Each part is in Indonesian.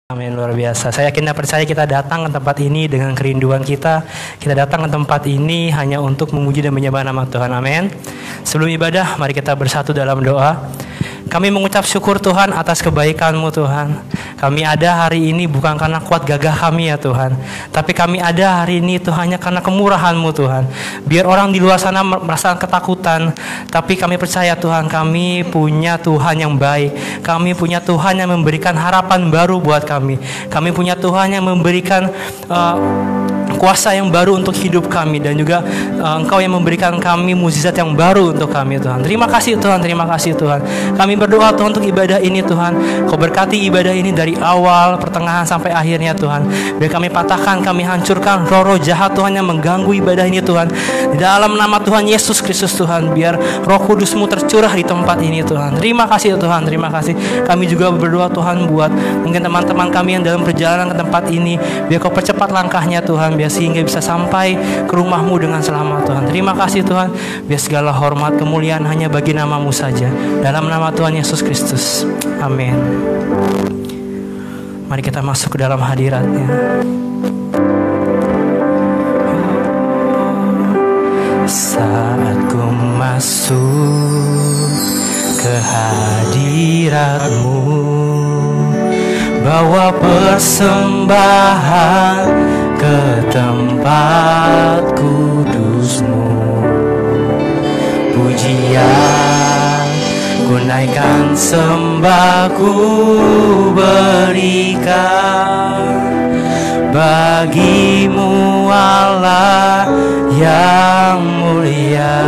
Amin, luar biasa. Saya yakin dan percaya kita datang ke tempat ini dengan kerinduan kita. Kita datang ke tempat ini hanya untuk memuji dan menyembah nama Tuhan. Amin. Sebelum ibadah, mari kita bersatu dalam doa. Kami mengucap syukur Tuhan atas kebaikan-Mu Tuhan. Kami ada hari ini bukan karena kuat gagah kami ya Tuhan, tapi kami ada hari ini itu hanya karena kemurahan-Mu Tuhan. Biar orang di luar sana merasakan ketakutan, tapi kami percaya Tuhan, kami punya Tuhan yang baik. Kami punya Tuhan yang memberikan harapan baru buat kami. Kami punya Tuhan yang memberikan kuasa yang baru untuk hidup kami, dan juga Engkau yang memberikan kami mukjizat yang baru untuk kami Tuhan. Terima kasih Tuhan, terima kasih Tuhan. Kami berdoa Tuhan untuk ibadah ini Tuhan. Kau berkati ibadah ini dari awal, pertengahan sampai akhirnya Tuhan. Biar kami patahkan, kami hancurkan roh-roh jahat Tuhan yang mengganggu ibadah ini Tuhan. Di dalam nama Tuhan Yesus Kristus Tuhan, biar Roh Kudus-Mu tercurah di tempat ini Tuhan. Terima kasih Tuhan, terima kasih. Kami juga berdoa Tuhan buat mungkin teman-teman kami yang dalam perjalanan ke tempat ini. Biar Kau percepat langkahnya Tuhan, biar sehingga bisa sampai ke rumah-Mu dengan selamat Tuhan. Terima kasih Tuhan. Biar segala hormat kemuliaan hanya bagi nama-Mu saja. Dalam nama Tuhan Yesus Kristus. Amin. Mari kita masuk ke dalam hadirat-Nya. Saat ku masuk ke hadirat-Mu, bawa persembahan ke tempat kudus-Mu. Pujian ku naikkan, sembah ku berikan bagi-Mu Allah yang mulia.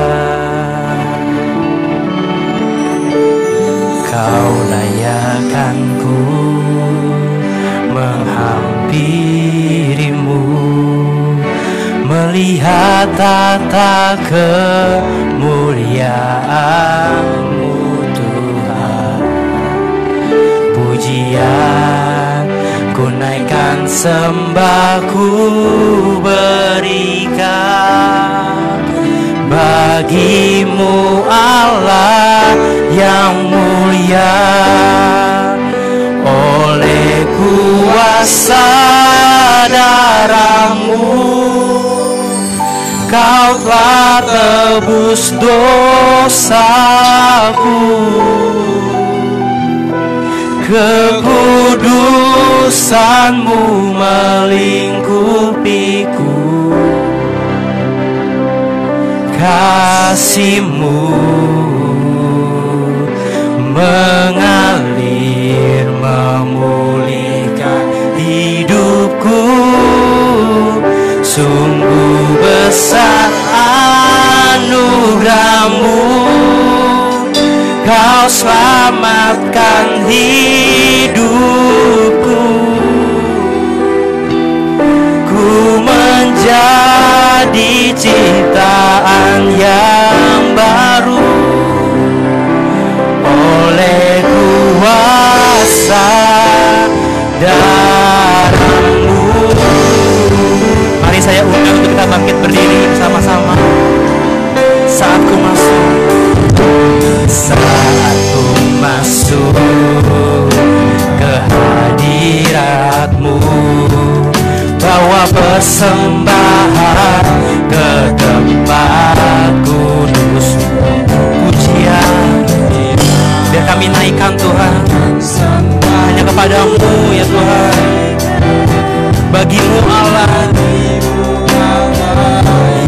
Kau layakkan-Ku menghampiri-Mu, melihat tata kemuliaan-Mu Tuhan. Pujian ku naikkan, sembah ku berikan bagi-Mu Allah yang mulia. Oleh kuasa darah-Mu, Kau telah tebus dosaku. Kekudusan-Mu melingkupiku. Kasih-Mu mengalir, memulihkan hidupku. Sungguh besar anugerah-Mu, Kau selamatkan hidupku. Ku menjadi ciptaan yang baru oleh kuasa darah-Mu. Mari saya undang untuk kita bangkit berdiri bersama-sama. Saat ku masuk ke hadirat-Mu, bawa persembahan ke tempat kudus-Mu. Pujian biar kami naikkan Tuhan hanya kepada-Mu ya Tuhan. Bagi-Mu Allah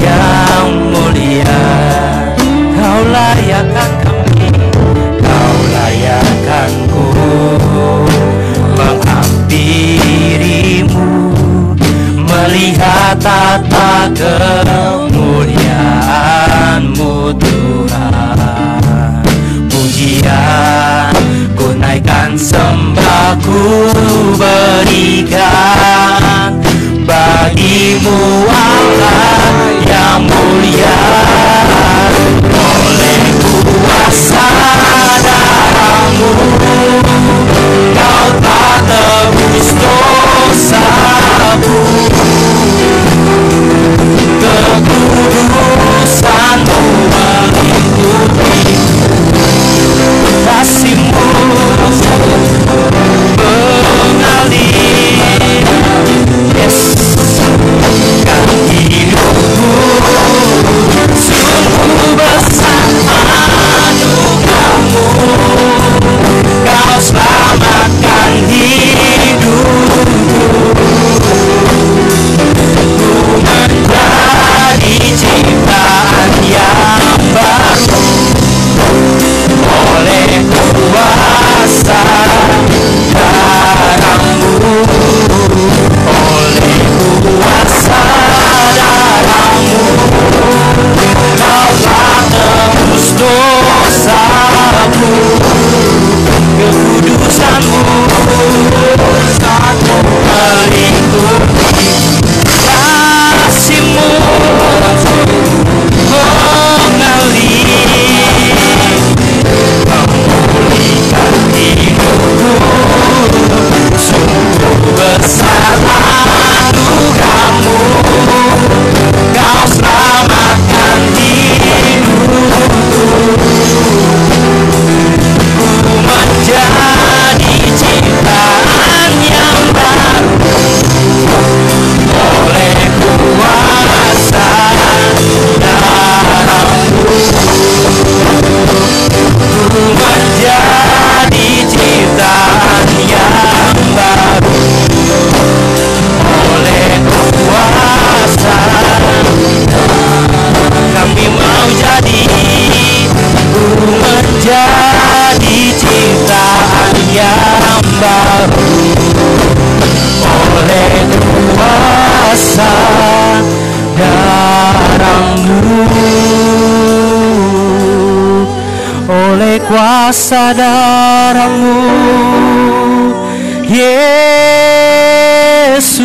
yang mulia. Kau layakkan kami, Kau layakkan-Ku menghampiri-Mu, melihat tata kemuliaan-Mu Tuhan. Pujian ku naikkan, sembah ku berikan bagi-Mu Allah yang mulia. Oleh kuasa darah-Mu, Kau telah tebus dosaku. Kekudusan-Mu melingkupiku. Kasih-Mu kuasa darah-Mu, Yesus.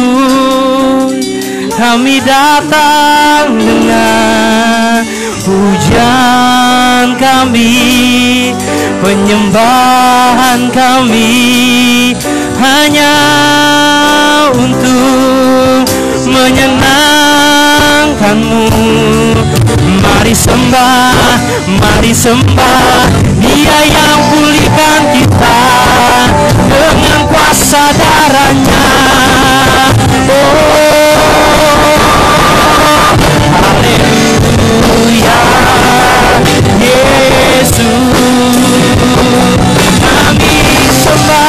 Kami datang dengan pujian kami, penyembahan kami, hanya untuk menyenangkan-Mu. Mari sembah Dia yang pulihkan kita dengan kuasa darah-Nya. Haleluya, Yesus, kami sembah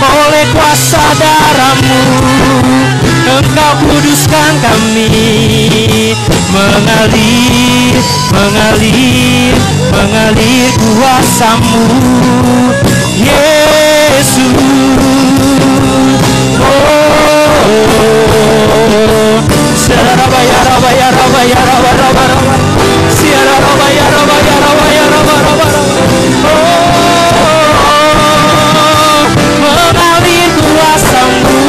oleh kuasa darah-Mu, Engkau kuduskan kami, mengalir kuasa-Mu, Yesus. Mengalir kuasa-Mu,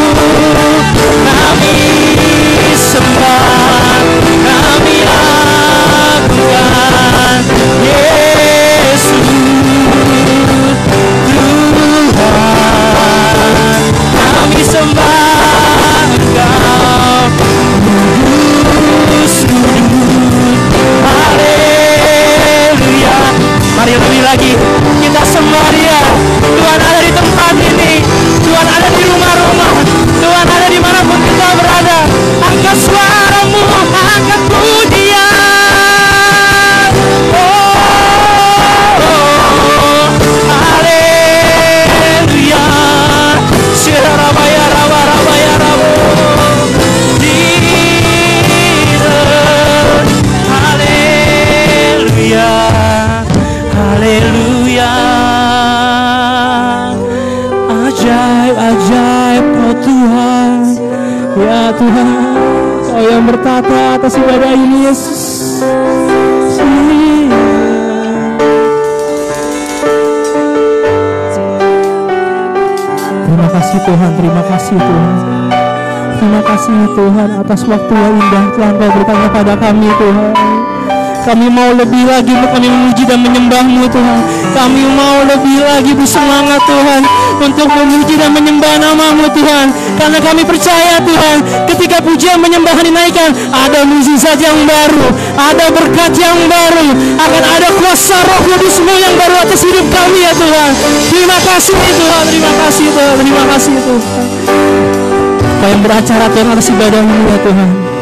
kami sembah, kami lakukan, Yesus, Tuhan, kami sembah Engkau, kudus, haleluya. Mari lebih lagi kita sembah Dia. Tuhan ada di tempat ini, Tuhan ada di rumah-rumah, Tuhan ada dimanapun kita berada. Angkat suara-Mu, angkat pujian. Haleluya. Haleluya, haleluya. Ajaib Kau Tuhan, ya Tuhan, Kau yang bertata atas ibadah ini, Yesus. Terima kasih Tuhan, terima kasih Tuhan. Terima kasih Tuhan atas waktu yang indah telah Engkau berikan kepada kami, Tuhan. Kami mau lebih lagi untuk kami memuji dan menyembah-Mu, Tuhan. Kami mau lebih lagi bersemangat, Tuhan, untuk memuji dan menyembah nama-Mu, Tuhan. Karena kami percaya, Tuhan, ketika pujian menyembahan dinaikkan, ada mukjizat yang baru, ada berkat yang baru, akan ada kuasa Roh Kudus-Mu yang baru atas hidup kami, ya Tuhan. Terima kasih Tuhan, terima kasih Tuhan, terima kasih Tuhan. Kau yang beracara Tuhan atas ibadah-Mu, ya Tuhan.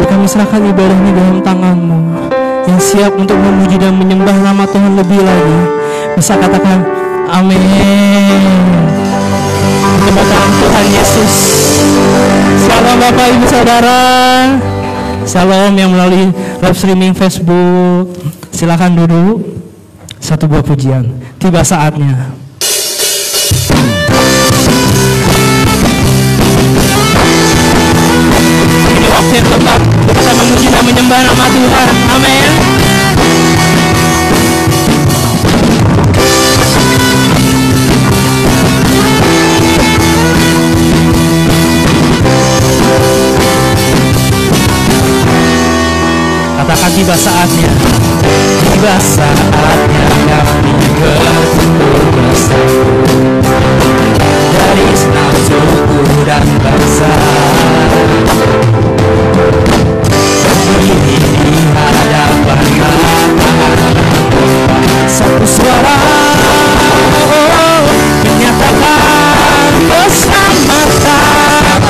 Kami serahkan ibadah ini dalam tangan-Mu, yang siap untuk memuji dan menyembah nama Tuhan lebih lagi. Bisa katakan amin. Kepada Tuhan Yesus. Shalom Bapak Ibu Saudara. Shalom yang melalui live streaming Facebook. Silakan duduk. Satu buah pujian. Tiba saatnya. Ini waktu yang tepat kita memuji dan menyembah nama Tuhan. Amin. Katakan tiba saatnya. Tiba saatnya kami berkumpul bersama dari senang suku dan bangsa, berdiri di hadapan Allah, satu suara menyatakan keselamatan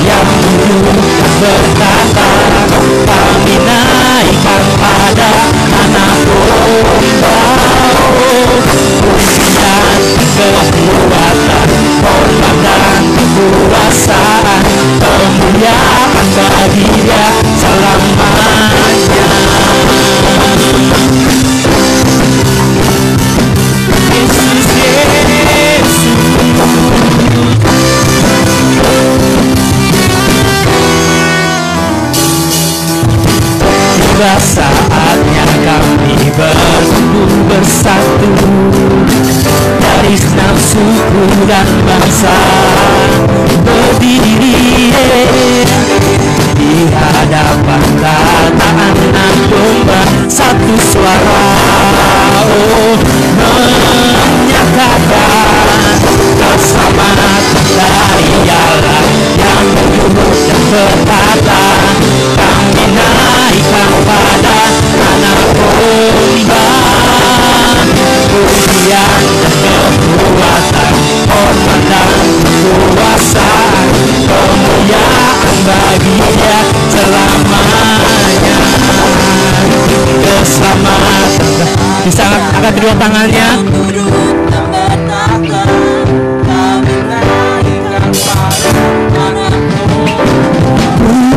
yang dulu berkata kami naikkan pada anak domba. Pujian, kekuatan, hormat dan kekuasaan, kemuliaan bagi Dia selamanya. Yesus, Yesus. berkata, kami naikkan pada anak domba. Pujian dan kekuatan, hormat dan kekuasaan, kemuliaan bagi Dia selamanya. Keselamatan. Bisa angkat kedua tangannya.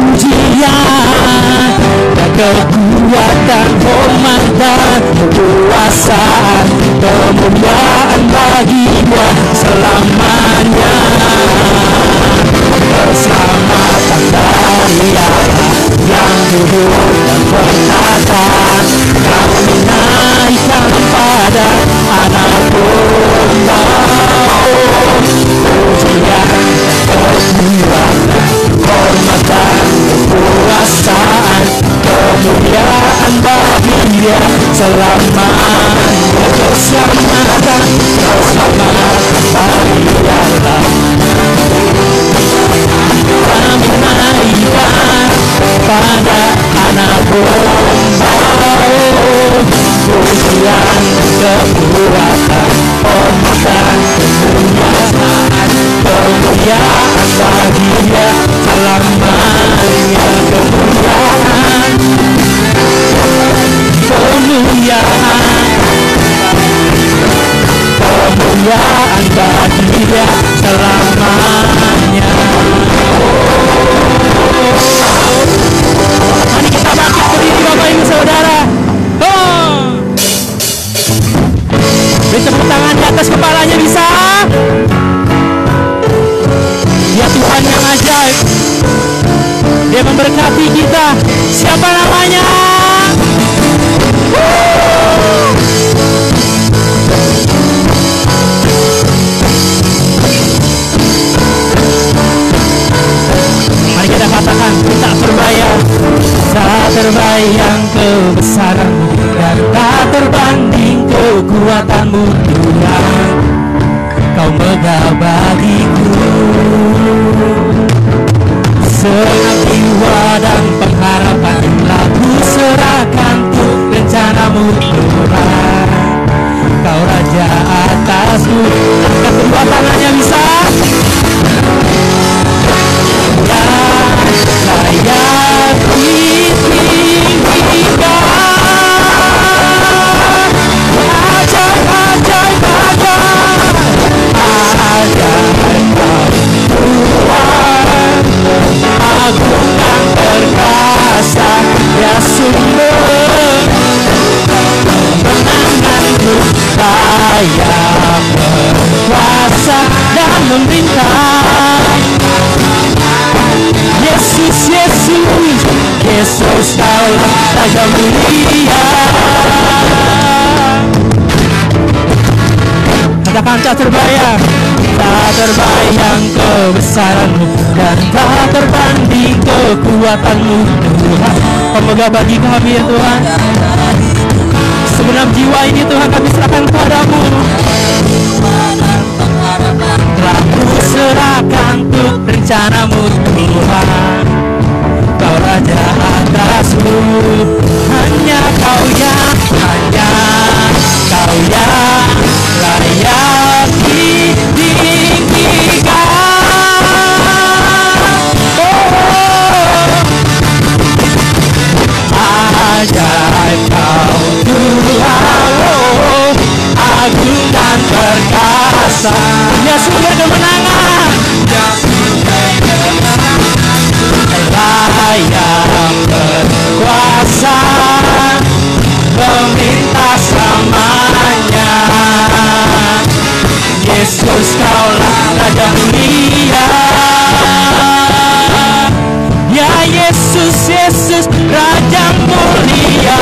Pujian dan kekuatan, hormat dan kekuasaan, kemuliaan bagi Dia selamanya. Keselamatan dari Allah yang duduk dan berkata, kami naikkan pada anak domba. Pujian, kekuatan, hormat dan kekuasaan, kemuliaan bagi Dia selamanya. Keselamatan, keselamatan bagi Allah. Kami naikkan pada anak domba. Pujian, kekuatan, hormat dan kekuasaan, kemuliaan bagi Dia selamanya. Kemuliaan, kemuliaan bagi Dia selamanya. Mari kita bangkit berdiri Bapak Ibu Saudara. Beri tepuk tangan di atas kepalanya, bisa? Dia Tuhan yang ajaib. Dia memberkati kita. Siapa namanya? Mari kita katakan, tak terbayang, tak terbayang kebesaran-Mu, dan tak terbanding kekuatan-Mu Tuhan. Kau megah bagiku, senang jiwa dan pengharapan telah ku serahkan untuk rencana-Mu Tuhan. Kau Raja atasku. Angkat kedua tangannya, bisa? Layak ditinggikan, ajaib, ajaib, ajaib Kau Tuhan, agung dan perkasa, Ya sumber kemenanganku, layak berkuasa dan memerintah. Yesus, Yesus, Yesus, Kaulah Raja mulia. Katakan, tak terbayang, tak terbayang kebesaran-Mu, dan tak terbanding kekuatan-Mu Tuhan. Pemegang bagi kami ya Tuhan. Segenap jiwa ini Tuhan kami serahkan kepadamu. Telah ku serahkan untuk rencana-Mu Tuhan. Kau Raja atasku, hanya Kau yang layak ditinggikan. Ajaib Kau Tuhan, agung dan perkasa, Ya sumber kemenangan, layak berkuasa, meminta selamanya. Yesus, Kaulah Raja mulia. Ya Yesus, Yesus, Raja mulia.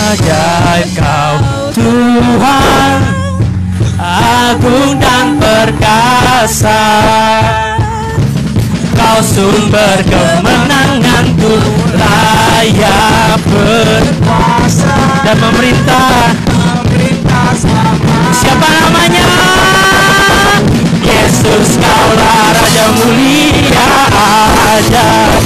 Ajaib Kau Tuhan, agung dan perkasa, Kau sumber kemenanganku, layak berkuasa dan memerintah selamanya. Siapa namanya? Yesus, Kaulah Raja mulia ajaib.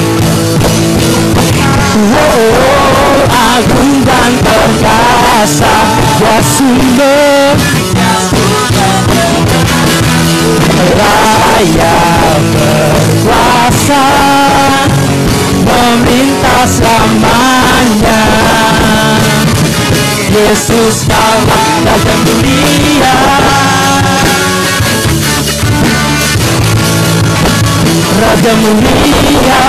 Agung dan perkasa, Dia sumber Raya berkuasa, memerintah selamanya. Yesus, Kaulah Raja mulia, Raja mulia,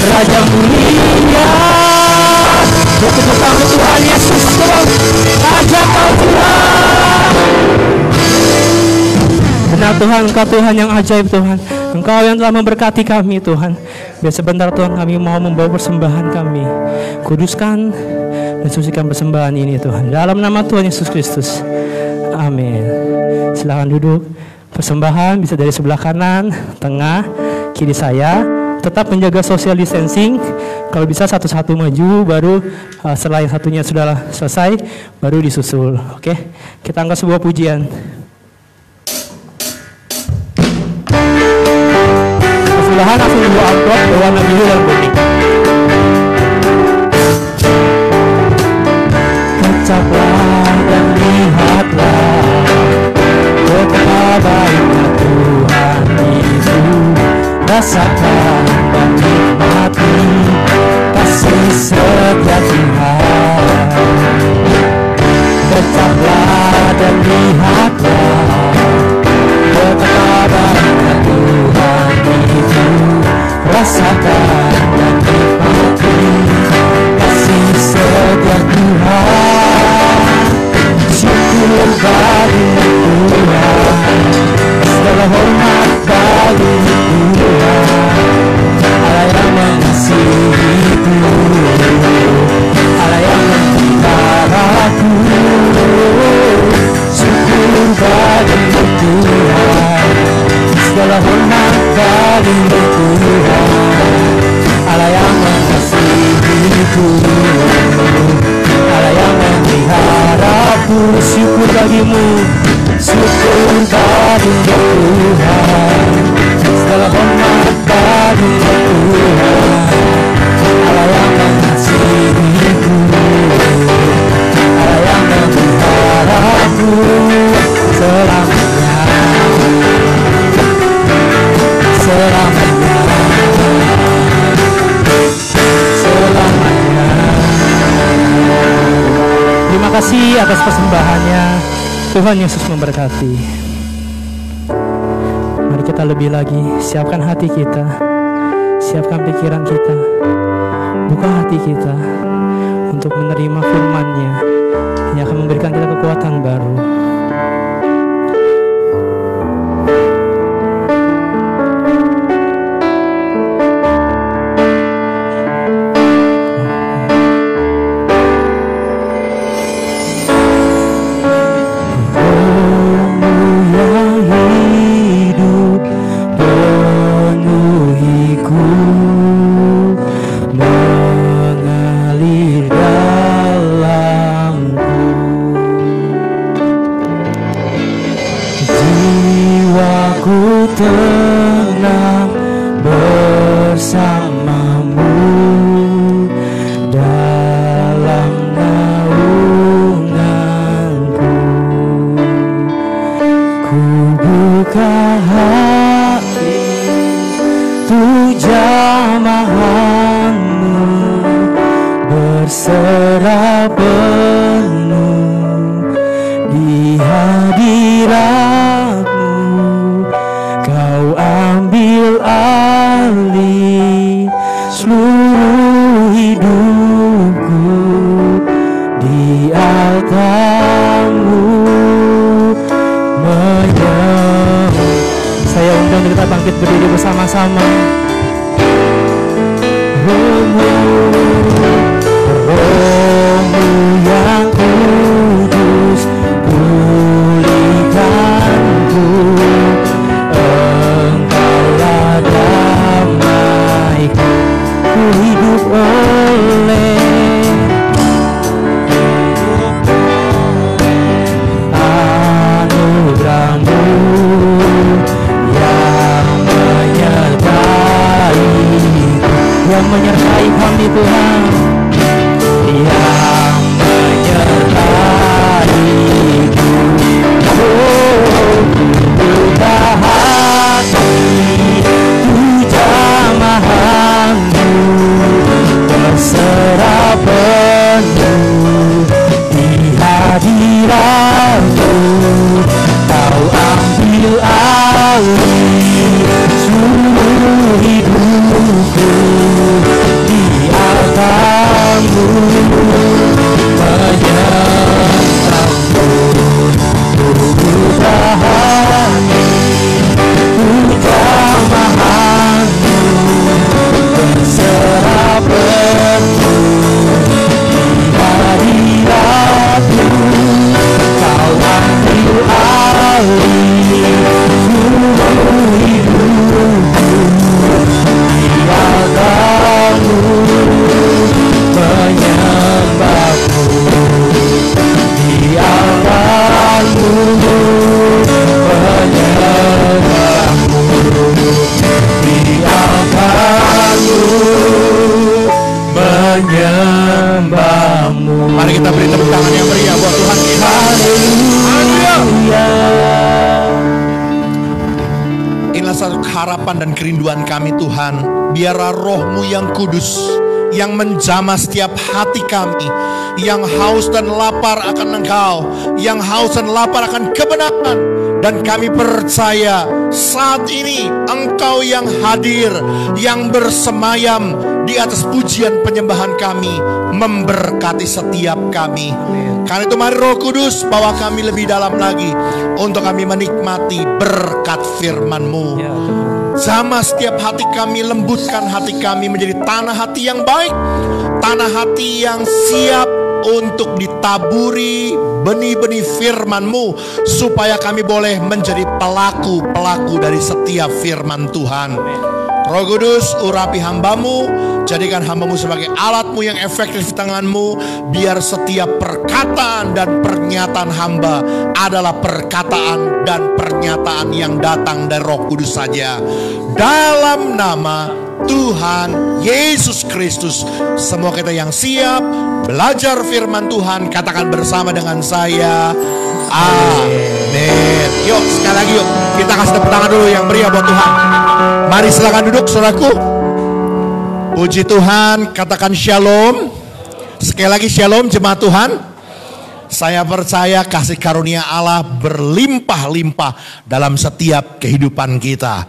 Raja mulia. Tepuk tangan Tuhan Yesus, Raja kau Tuhan. Benar Tuhan, Engkau Tuhan yang ajaib Tuhan. Engkau yang telah memberkati kami Tuhan. Biar sebentar Tuhan kami mau membawa persembahan kami. Kuduskan dan sucikan persembahan ini Tuhan. Dalam nama Tuhan Yesus Kristus. Amin. Silakan duduk. Persembahan bisa dari sebelah kanan, tengah, kiri saya. Tetap menjaga social distancing. Kalau bisa satu-satu maju, baru setelah yang satunya sudah selesai, baru disusul. Oke, kita angkat sebuah pujian. Sebelahan langsung dua amplop berwarna biru dan kuning. Kecaplah dan lihatlah betapa baiknya Tuhan itu. Rasakan dan nikmati kasih setia Tuhan. Tetaplah dan lihatlah betapa baiknya Tuhan itu. Rasakan dan nikmati kasih setia Tuhan. Syukur bagi Tuhan, segala hormat bagi Tuhan. Allah yang mengasihiku, Allah yang memeliharaku. Syukur bagi Tuhan, segala hormat bagi Tuhan. Allah yang mengasihiku, Allah yang memeliharaku. Syukur bagimu, syukur bagi Tuhan, segala hormat bagi Tuhan. Allah yang mengasihiku, Allah yang memeliharaku selamanya, selamanya, selamanya. Terima kasih atas persembahannya. Tuhan Yesus memberkati. Mari kita lebih lagi siapkan hati kita, siapkan pikiran kita, buka hati kita untuk menerima firman-Nya yang akan memberikan kita kekuatan baru. Tenang bersamamu dalam naunganku. Ku buka hati untuk jamahanmu, berserah penuh di hadirat. Kau ambil alih seluruh hidupku di altar-Mu menyembah. Saya undang kita bangkit berdiri bersama-sama. Roh-Mu, Roh-Mu yang kudus, pulihkanku. Engkaulah damai yang menyertai kami Tuhan, yang menyertai-Ku. Oh, buka hati, ku jamahanmu, berserah penuh di hadiratmu. Kau ambil alih seluruh hidupku, biarkanmu menyertamu. Ku buka hati, ku jamahanmu, berserah penuh di hadiratmu. Kau ambil alih seluruh hidupku, biarkanmu menyembahmu, biarkanmu menyembahmu, biarkanmu menyembahmu. Mari kita beri tepuk tangan yang meriah buat Tuhan kita. Haleluya. Inilah satu harapan dan kerinduan kami Tuhan. Biarlah Roh-Mu yang kudus yang menjamah setiap hati kami, yang haus dan lapar akan Engkau, yang haus dan lapar akan kebenaran. Dan kami percaya saat ini Engkau yang hadir, yang bersemayam di atas pujian penyembahan kami, memberkati setiap kami. Karena itu mari Roh Kudus bawa kami lebih dalam lagi untuk kami menikmati berkat firman-Mu. Jamah setiap hati kami, lembutkan hati kami menjadi tanah hati yang baik, tanah hati yang siap untuk ditaburi benih-benih firman-Mu, supaya kami boleh menjadi pelaku-pelaku dari setiap firman Tuhan. Roh Kudus, urapi hamba-Mu, jadikan hamba-Mu sebagai alat-Mu yang efektif di tangan-Mu. Biar setiap perkataan dan pernyataan hamba adalah perkataan dan pernyataan yang datang dari Roh Kudus saja. Dalam nama Tuhan Yesus Kristus, semua kita yang siap belajar firman Tuhan, katakan bersama dengan saya, amin. Yuk sekali lagi yuk, kita kasih tepuk tangan dulu yang meriah buat Tuhan. Mari silakan duduk saudaraku. Puji Tuhan, katakan shalom. Sekali lagi shalom jemaat Tuhan. Saya percaya kasih karunia Allah berlimpah-limpah dalam setiap kehidupan kita.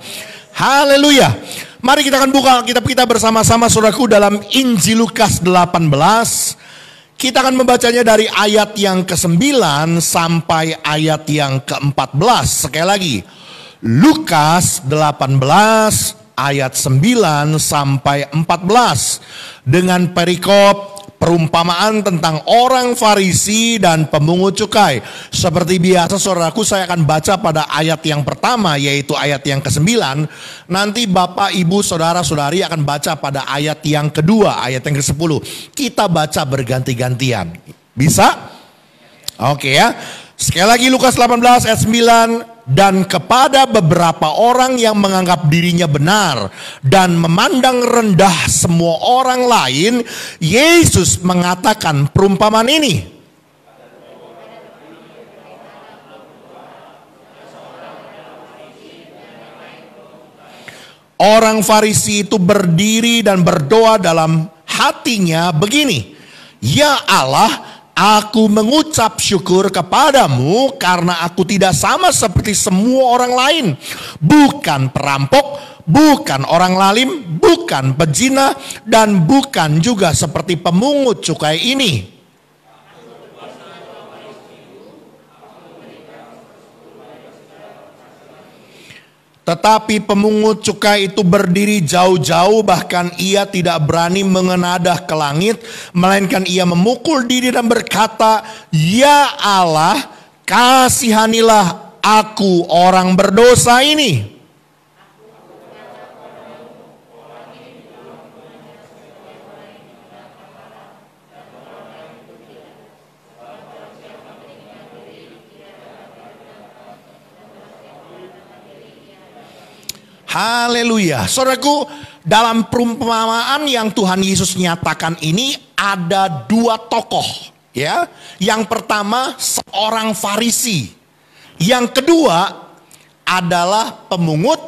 Haleluya. Mari kita akan buka kitab kita bersama-sama saudaraku dalam Injil Lukas 18. Kita akan membacanya dari ayat yang ke-9 sampai ayat yang ke-14. Sekali lagi, Lukas 18 ayat 9 sampai 14. Dengan perikop perumpamaan tentang orang Farisi dan pemungut cukai. Seperti biasa saudaraku, saya akan baca pada ayat yang pertama, yaitu ayat yang ke-9. Nanti Bapak, Ibu, Saudara-saudari akan baca pada ayat yang kedua, ayat yang ke-10. Kita baca berganti-gantian. Bisa? Oke ya. Sekali lagi Lukas 18 ayat 9. Dan kepada beberapa orang yang menganggap dirinya benar dan memandang rendah semua orang lain, Yesus mengatakan perumpamaan ini. Orang Farisi itu berdiri dan berdoa dalam hatinya begini, "Ya Allah, aku mengucap syukur kepadamu karena aku tidak sama seperti semua orang lain. Bukan perampok, bukan orang lalim, bukan pezina, dan bukan juga seperti pemungut cukai ini." Tetapi pemungut cukai itu berdiri jauh-jauh, bahkan ia tidak berani mengenadah ke langit, melainkan ia memukul diri dan berkata, "Ya Allah, kasihanilah aku orang berdosa ini." Haleluya. Saudaraku, dalam perumpamaan yang Tuhan Yesus nyatakan ini ada dua tokoh, ya. Yang pertama seorang Farisi. Yang kedua adalah pemungut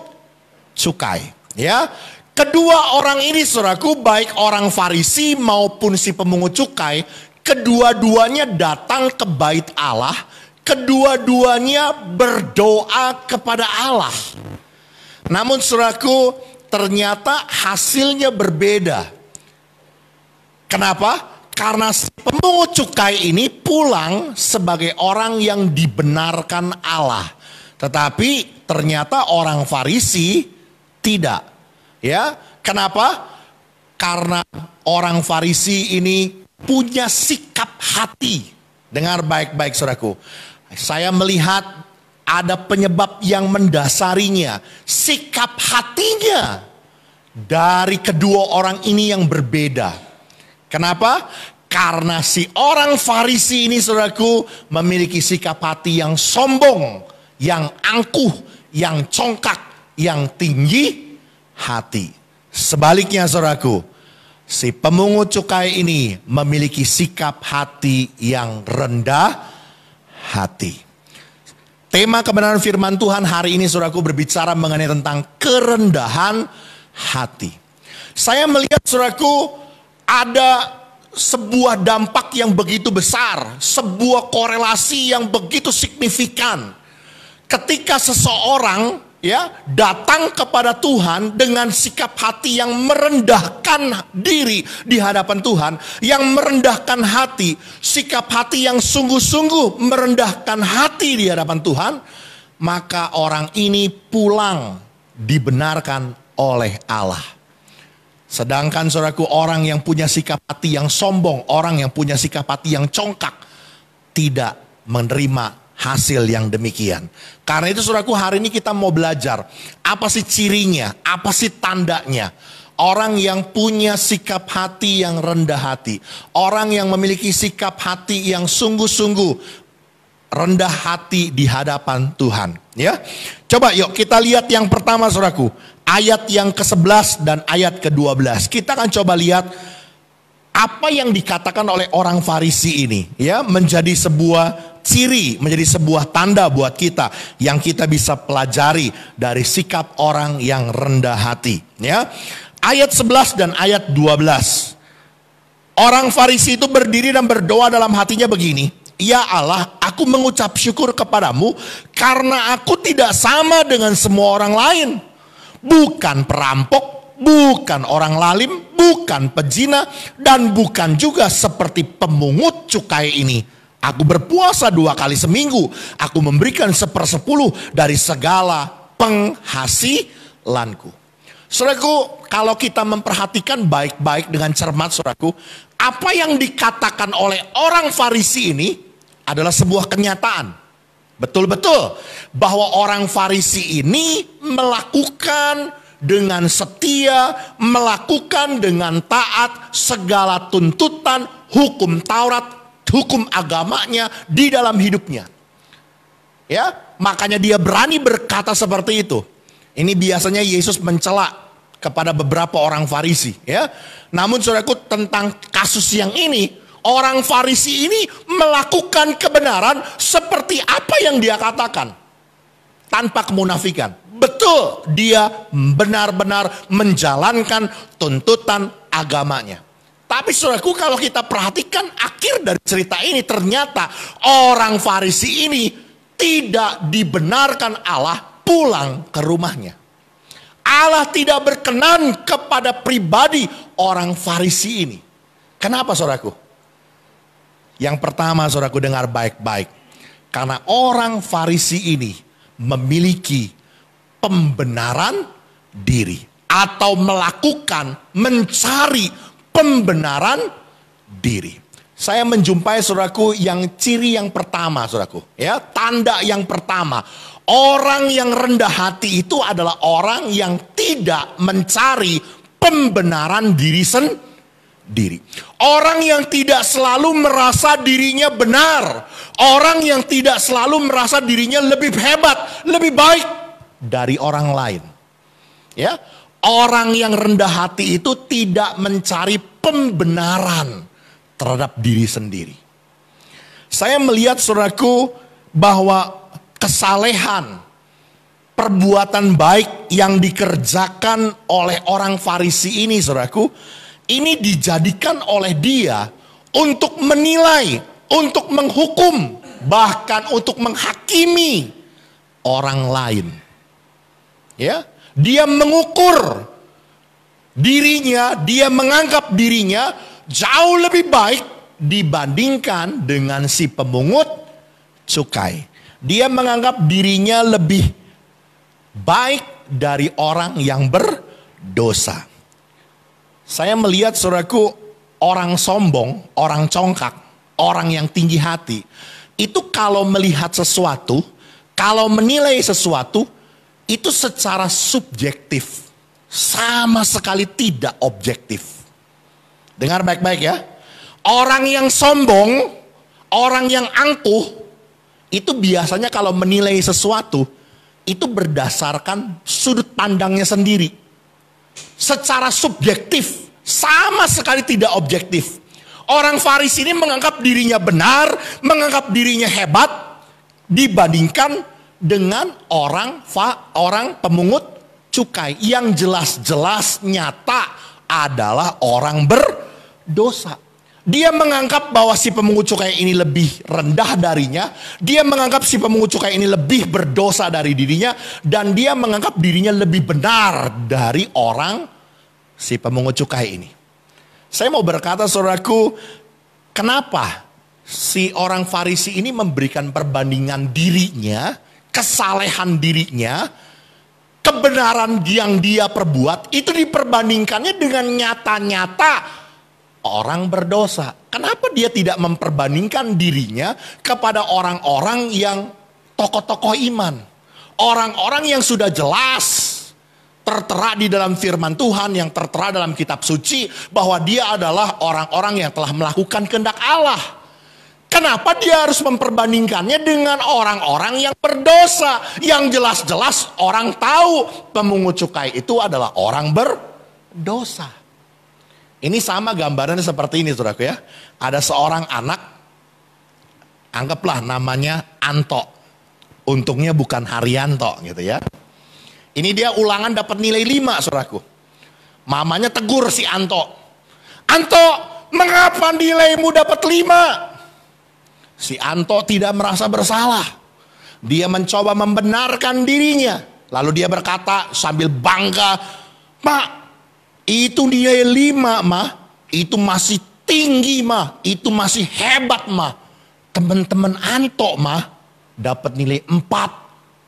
cukai, ya. Kedua orang ini, saudaraku, baik orang Farisi maupun si pemungut cukai, kedua-duanya datang ke bait Allah, kedua-duanya berdoa kepada Allah. Namun saudaraku, ternyata hasilnya berbeda. Kenapa? Karena si pemungut cukai ini pulang sebagai orang yang dibenarkan Allah. Tetapi ternyata orang Farisi tidak. Ya, kenapa? Karena orang Farisi ini punya sikap hati. Dengar baik-baik saudaraku. Saya melihat ada penyebab yang mendasarinya. Sikap hatinya dari kedua orang ini yang berbeda. Kenapa? Karena si orang Farisi ini, saudaraku, memiliki sikap hati yang sombong, yang angkuh, yang congkak, yang tinggi hati. Sebaliknya, saudaraku, si pemungut cukai ini memiliki sikap hati yang rendah hati. Tema kebenaran firman Tuhan hari ini, saudaraku, berbicara mengenai tentang kerendahan hati. Saya melihat, saudaraku, ada sebuah dampak yang begitu besar, sebuah korelasi yang begitu signifikan. Ketika seseorang, ya, datang kepada Tuhan dengan sikap hati yang merendahkan diri di hadapan Tuhan, yang merendahkan hati, sikap hati yang sungguh-sungguh merendahkan hati di hadapan Tuhan, maka orang ini pulang dibenarkan oleh Allah. Sedangkan saudaraku, orang yang punya sikap hati yang sombong, orang yang punya sikap hati yang congkak, tidak menerima hasil yang demikian. Karena itu saudaraku, hari ini kita mau belajar apa sih cirinya, apa sih tandanya orang yang punya sikap hati yang rendah hati, orang yang memiliki sikap hati yang sungguh-sungguh rendah hati di hadapan Tuhan, ya. Coba yuk kita lihat yang pertama, saudaraku, ayat yang ke-11 dan ayat ke-12. Kita akan coba lihat apa yang dikatakan oleh orang Farisi ini, ya, menjadi sebuah ciri, menjadi sebuah tanda buat kita yang kita bisa pelajari dari sikap orang yang rendah hati, ya. Ayat 11 dan ayat 12. Orang Farisi itu berdiri dan berdoa dalam hatinya begini, "Ya Allah, aku mengucap syukur kepadamu karena aku tidak sama dengan semua orang lain. Bukan perampok, bukan orang lalim, bukan pezina, dan bukan juga seperti pemungut cukai ini. Aku berpuasa 2 kali seminggu. Aku memberikan 1/10 dari segala penghasilanku." Saudaraku, kalau kita memperhatikan baik-baik dengan cermat, saudaraku, apa yang dikatakan oleh orang Farisi ini adalah sebuah kenyataan. Betul-betul bahwa orang Farisi ini melakukan dengan setia, melakukan dengan taat segala tuntutan hukum Taurat, hukum agamanya di dalam hidupnya. Ya, makanya dia berani berkata seperti itu. Ini biasanya Yesus mencela kepada beberapa orang Farisi, ya. Namun saudaraku, tentang kasus yang ini, orang Farisi ini melakukan kebenaran seperti apa yang dia katakan, tanpa kemunafikan. Betul, dia benar-benar menjalankan tuntutan agamanya. Tapi saudaraku, kalau kita perhatikan akhir dari cerita ini, ternyata orang Farisi ini tidak dibenarkan Allah pulang ke rumahnya. Allah tidak berkenan kepada pribadi orang Farisi ini. Kenapa, saudaraku? Yang pertama, saudaraku, dengar baik-baik. Karena orang Farisi ini memiliki pembenaran diri, atau mencari pembenaran diri. Saya menjumpai, saudaraku, yang ciri yang pertama, saudaraku, ya, tanda yang pertama. Orang yang rendah hati itu adalah orang yang tidak mencari pembenaran diri sendiri. Orang yang tidak selalu merasa dirinya benar, orang yang tidak selalu merasa dirinya lebih hebat, lebih baik dari orang lain. Ya, orang yang rendah hati itu tidak mencari pembenaran terhadap diri sendiri. Saya melihat saudaraku bahwa kesalehan, perbuatan baik yang dikerjakan oleh orang Farisi ini saudaraku, ini dijadikan oleh dia untuk menilai, untuk menghukum, bahkan untuk menghakimi orang lain. Ya, dia mengukur dirinya, dia menganggap dirinya jauh lebih baik dibandingkan dengan si pemungut cukai. Dia menganggap dirinya lebih baik dari orang yang berdosa. Saya melihat saudaraku, orang sombong, orang congkak, orang yang tinggi hati, itu kalau melihat sesuatu, kalau menilai sesuatu, itu secara subjektif, sama sekali tidak objektif. Dengar baik-baik ya. Orang yang sombong, orang yang angkuh, itu biasanya kalau menilai sesuatu, itu berdasarkan sudut pandangnya sendiri. Secara subjektif, sama sekali tidak objektif. Orang Farisi ini menganggap dirinya benar, menganggap dirinya hebat, dibandingkan dengan orang pemungut cukai yang jelas-jelas nyata adalah orang berdosa. Dia menganggap bahwa si pemungut cukai ini lebih rendah darinya, dia menganggap si pemungut cukai ini lebih berdosa dari dirinya, dan dia menganggap dirinya lebih benar dari orang si pemungut cukai ini. Saya mau berkata saudaraku, kenapa si orang Farisi ini memberikan perbandingan dirinya, kesalehan dirinya, kebenaran yang dia perbuat itu diperbandingkannya dengan nyata-nyata orang berdosa. Kenapa dia tidak memperbandingkan dirinya kepada orang-orang yang tokoh-tokoh iman, orang-orang yang sudah jelas tertera di dalam firman Tuhan, yang tertera dalam kitab suci bahwa dia adalah orang-orang yang telah melakukan kehendak Allah? Kenapa dia harus memperbandingkannya dengan orang-orang yang berdosa, yang jelas-jelas orang tahu pemungut cukai itu adalah orang berdosa? Ini sama gambarannya seperti ini saudaraku ya. Ada seorang anak, anggaplah namanya Anto. Untungnya bukan Haryanto gitu ya. Ini dia ulangan dapat nilai 5 saudaraku. Mamanya tegur si Anto. Anto, mengapa nilaimu dapat 5? Si Anto tidak merasa bersalah. Dia mencoba membenarkan dirinya. Lalu dia berkata sambil bangga, "Mak, itu nilai 5, Ma. Itu masih tinggi, Ma. Itu masih hebat, Ma. Teman-teman Anto, Ma, dapat nilai 4,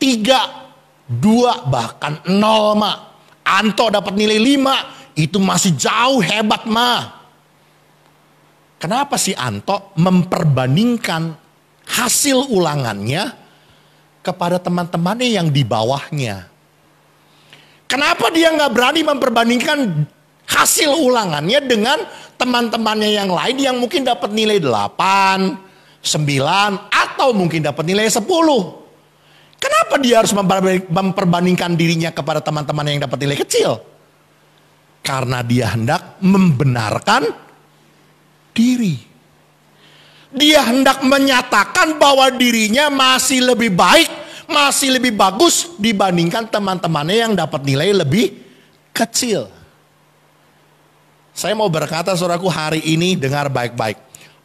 3, 2, bahkan 0, Ma. Anto dapat nilai 5, itu masih jauh hebat, Ma." Kenapa si Anto memperbandingkan hasil ulangannya kepada teman-temannya yang di bawahnya? Kenapa dia nggak berani memperbandingkan hasil ulangannya dengan teman-temannya yang lain yang mungkin dapat nilai 8, 9, atau mungkin dapat nilai 10? Kenapa dia harus memperbandingkan dirinya kepada teman-teman yang dapat nilai kecil? Karena dia hendak membenarkan diri. Dia hendak menyatakan bahwa dirinya masih lebih baik, masih lebih bagus dibandingkan teman-temannya yang dapat nilai lebih kecil. Saya mau berkata saudaraku, hari ini dengar baik-baik.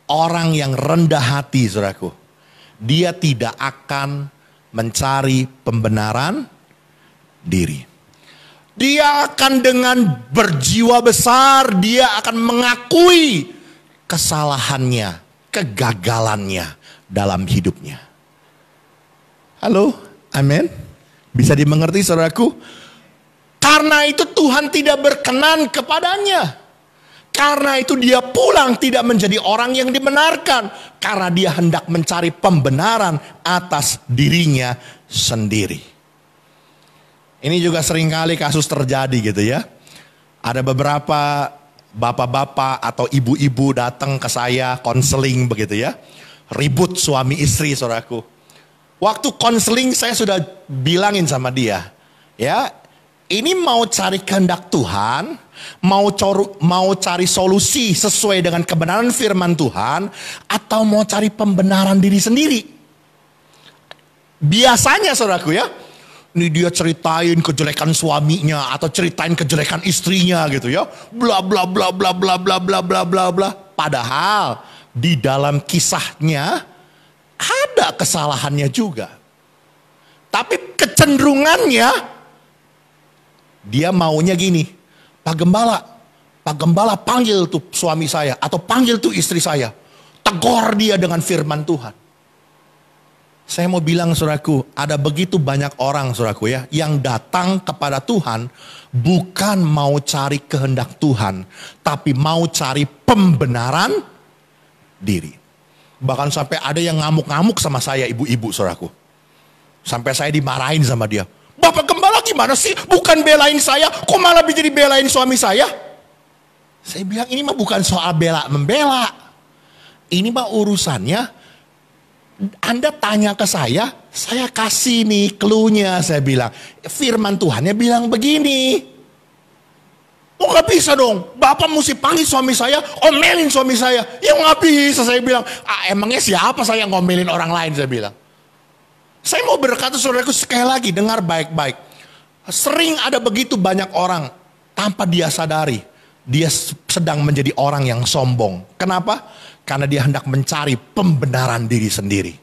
Orang yang rendah hati saudaraku, dia tidak akan mencari pembenaran diri. Dia akan dengan berjiwa besar, dia akan mengakui kesalahannya, kegagalannya dalam hidupnya. Halo, amin. Bisa dimengerti saudaraku? Karena itu Tuhan tidak berkenan kepadanya. Karena itu dia pulang tidak menjadi orang yang dibenarkan. Karena dia hendak mencari pembenaran atas dirinya sendiri. Ini juga seringkali kasus terjadi gitu ya. Ada beberapa bapak-bapak atau ibu-ibu datang ke saya konseling begitu ya. Ribut suami istri saudaraku. Waktu konseling saya sudah bilangin sama dia. Ya, Ini mau cari kehendak Tuhan, mau cari solusi sesuai dengan kebenaran firman Tuhan, atau mau cari pembenaran diri sendiri. Biasanya saudaraku ya, ini dia ceritain kejelekan suaminya atau ceritain kejelekan istrinya gitu ya. Bla bla bla bla bla bla bla bla bla bla. Padahal di dalam kisahnya ada kesalahannya juga. Tapi kecenderungannya dia maunya gini, Pak Gembala panggil tuh suami saya atau panggil tuh istri saya. Tegur dia dengan firman Tuhan. Saya mau bilang saudaraku, ada begitu banyak orang saudaraku ya, yang datang kepada Tuhan bukan mau cari kehendak Tuhan, tapi mau cari pembenaran diri. Bahkan sampai ada yang ngamuk-ngamuk sama saya, ibu-ibu saudaraku. Sampai saya dimarahin sama dia. Bapak Gembala gimana sih? Bukan belain saya, kok malah jadi belain suami saya? Saya bilang ini mah bukan soal bela-membela. Ini mah urusannya Anda tanya ke saya kasih nih clue-nya. Saya bilang, firman Tuhannya bilang begini. Oh gak bisa dong, Bapak mesti panggil suami saya, omelin suami saya. Ya gak bisa, saya bilang. Emangnya siapa saya ngomelin orang lain, saya bilang. Saya mau berkata saudaraku sekali lagi, dengar baik-baik. Sering ada begitu banyak orang, tanpa dia sadari, dia sedang menjadi orang yang sombong. Kenapa? Karena dia hendak mencari pembenaran diri sendiri.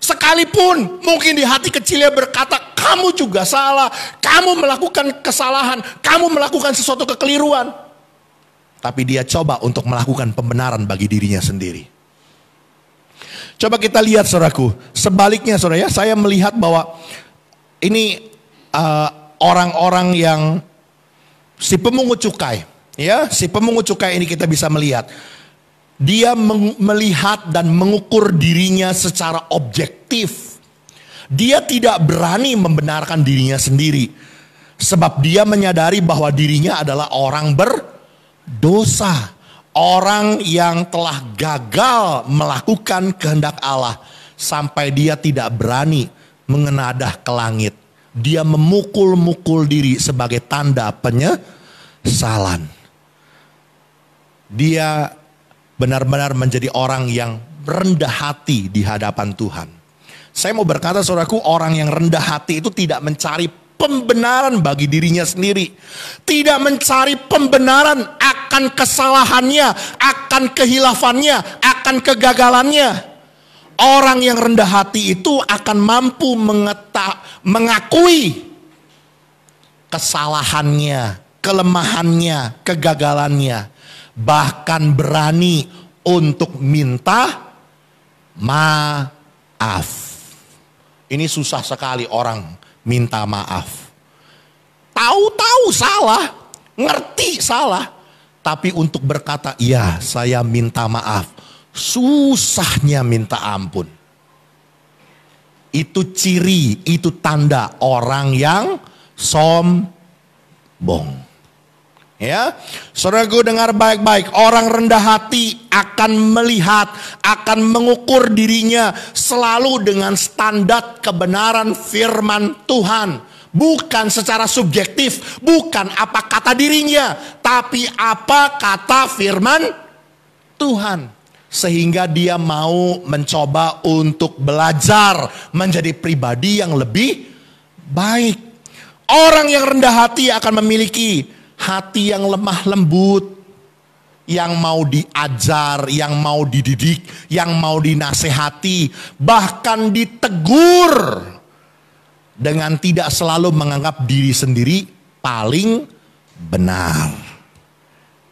Sekalipun mungkin di hati kecilnya berkata, kamu juga salah, kamu melakukan kesalahan, kamu melakukan sesuatu kekeliruan. Tapi dia coba untuk melakukan pembenaran bagi dirinya sendiri. Coba kita lihat saudaraku, sebaliknya saudara ya, saya melihat bahwa ini orang-orang yang si pemungut cukai. Ya, si pemungut cukai ini kita bisa melihat. Dia melihat dan mengukur dirinya secara objektif. Dia tidak berani membenarkan dirinya sendiri. Sebab dia menyadari bahwa dirinya adalah orang berdosa. Orang yang telah gagal melakukan kehendak Allah. Sampai dia tidak berani mengenadah ke langit. Dia memukul-mukul diri sebagai tanda penyesalan. Dia benar-benar menjadi orang yang rendah hati di hadapan Tuhan. Saya mau berkata saudaraku, orang yang rendah hati itu tidak mencari pembenaran bagi dirinya sendiri. Tidak mencari pembenaran akan kesalahannya, akan kehilafannya, akan kegagalannya. Orang yang rendah hati itu akan mampu mengakui kesalahannya, kelemahannya, kegagalannya. Bahkan berani untuk minta maaf. Ini susah sekali orang minta maaf. Tahu-tahu salah, ngerti salah. Tapi untuk berkata, ya saya minta maaf. Susahnya minta ampun. Itu ciri, itu tanda orang yang sombong. Ya, saudaraku dengar baik-baik. Orang rendah hati akan melihat, akan mengukur dirinya selalu dengan standar kebenaran firman Tuhan. Bukan secara subjektif, bukan apa kata dirinya, tapi apa kata firman Tuhan. Sehingga dia mau mencoba untuk belajar menjadi pribadi yang lebih baik. Orang yang rendah hati akan memiliki hati yang lemah lembut, yang mau diajar, yang mau dididik, yang mau dinasehati, bahkan ditegur dengan tidak selalu menganggap diri sendiri paling benar.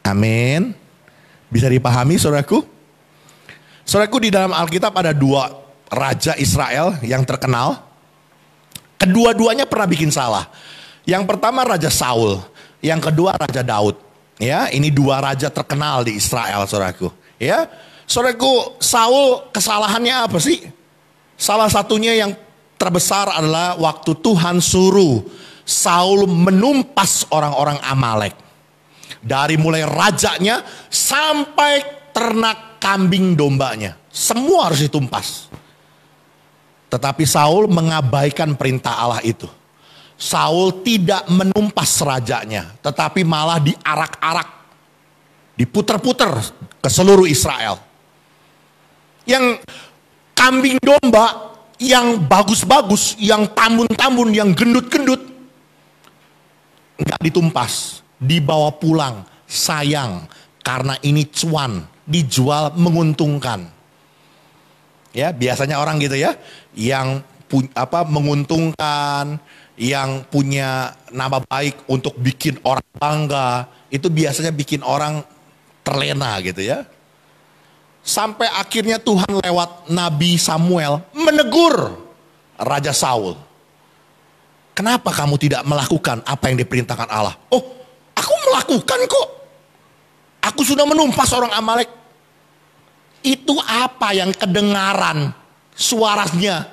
Amin. Bisa dipahami saudaraku? Saudaraku, di dalam Alkitab ada dua raja Israel yang terkenal. Kedua-duanya pernah bikin salah. Yang pertama Raja Saul. Yang kedua Raja Daud. Ya, ini dua raja terkenal di Israel, saudaraku. Ya, saudaraku, Saul kesalahannya apa sih? Salah satunya yang terbesar adalah waktu Tuhan suruh Saul menumpas orang-orang Amalek. Dari mulai rajanya sampai ternak kambing dombanya, semua harus ditumpas. Tetapi Saul mengabaikan perintah Allah itu. Saul tidak menumpas rajanya, tetapi malah diarak-arak, diputer-puter ke seluruh Israel. Yang kambing domba, yang bagus-bagus, yang tambun-tambun, yang gendut-gendut, nggak ditumpas, dibawa pulang. Sayang, karena ini cuan, dijual menguntungkan. Ya, biasanya orang gitu ya, yang menguntungkan, yang punya nama baik untuk bikin orang bangga, itu biasanya bikin orang terlena gitu ya. Sampai akhirnya Tuhan lewat Nabi Samuel menegur Raja Saul. Kenapa kamu tidak melakukan apa yang diperintahkan Allah? Oh, aku melakukan kok. Aku sudah menumpas orang Amalek. Itu apa yang kedengaran suaranya?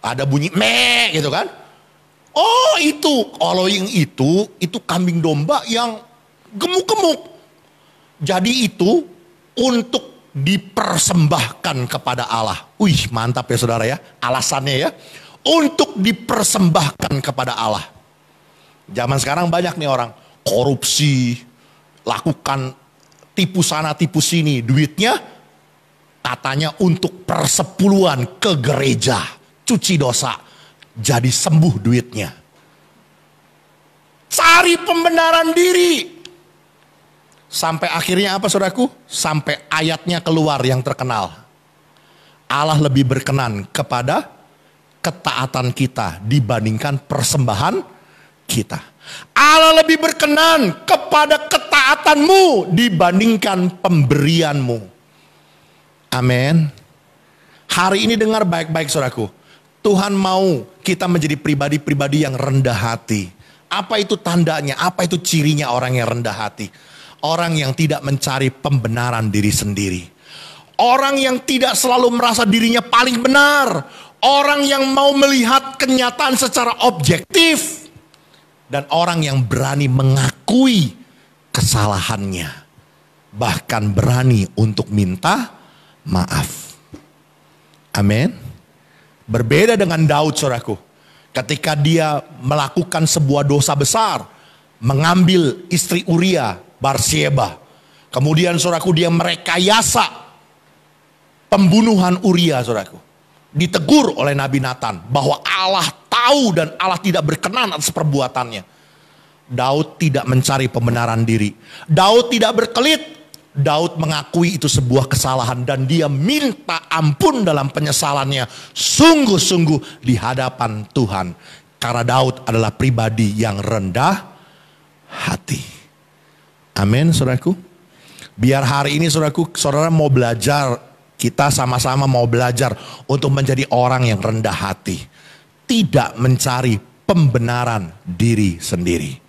Ada bunyi meh gitu kan? Oh itu, kalau yang itu kambing domba yang gemuk-gemuk. Jadi itu untuk dipersembahkan kepada Allah. Wih, mantap ya saudara ya, alasannya ya. Untuk dipersembahkan kepada Allah. Zaman sekarang banyak nih orang korupsi, lakukan tipu sana tipu sini, duitnya katanya untuk persepuluhan ke gereja, cuci dosa. Jadi sembuh duitnya. Cari pembenaran diri. Sampai akhirnya apa saudaraku? Sampai ayatnya keluar yang terkenal. Allah lebih berkenan kepada ketaatan kita dibandingkan persembahan kita. Allah lebih berkenan kepada ketaatanmu dibandingkan pemberianmu. Amin. Hari ini dengar baik-baik saudaraku. Tuhan mau kita menjadi pribadi-pribadi yang rendah hati. Apa itu tandanya? Apa itu cirinya orang yang rendah hati? Orang yang tidak mencari pembenaran diri sendiri. Orang yang tidak selalu merasa dirinya paling benar. Orang yang mau melihat kenyataan secara objektif. Dan orang yang berani mengakui kesalahannya. Bahkan berani untuk minta maaf. Amin. Berbeda dengan Daud saudaraku. Ketika dia melakukan sebuah dosa besar. Mengambil istri Uria, Bathsheba. Kemudian saudaraku dia merekayasa pembunuhan Uria saudaraku. Ditegur oleh Nabi Nathan. Bahwa Allah tahu dan Allah tidak berkenan atas perbuatannya. Daud tidak mencari pembenaran diri. Daud tidak berkelit. Daud mengakui itu sebuah kesalahan dan dia minta ampun dalam penyesalannya sungguh-sungguh di hadapan Tuhan. Karena Daud adalah pribadi yang rendah hati. Amin saudaraku. Biar hari ini saudaraku, saudara mau belajar, kita sama-sama mau belajar untuk menjadi orang yang rendah hati. Tidak mencari pembenaran diri sendiri.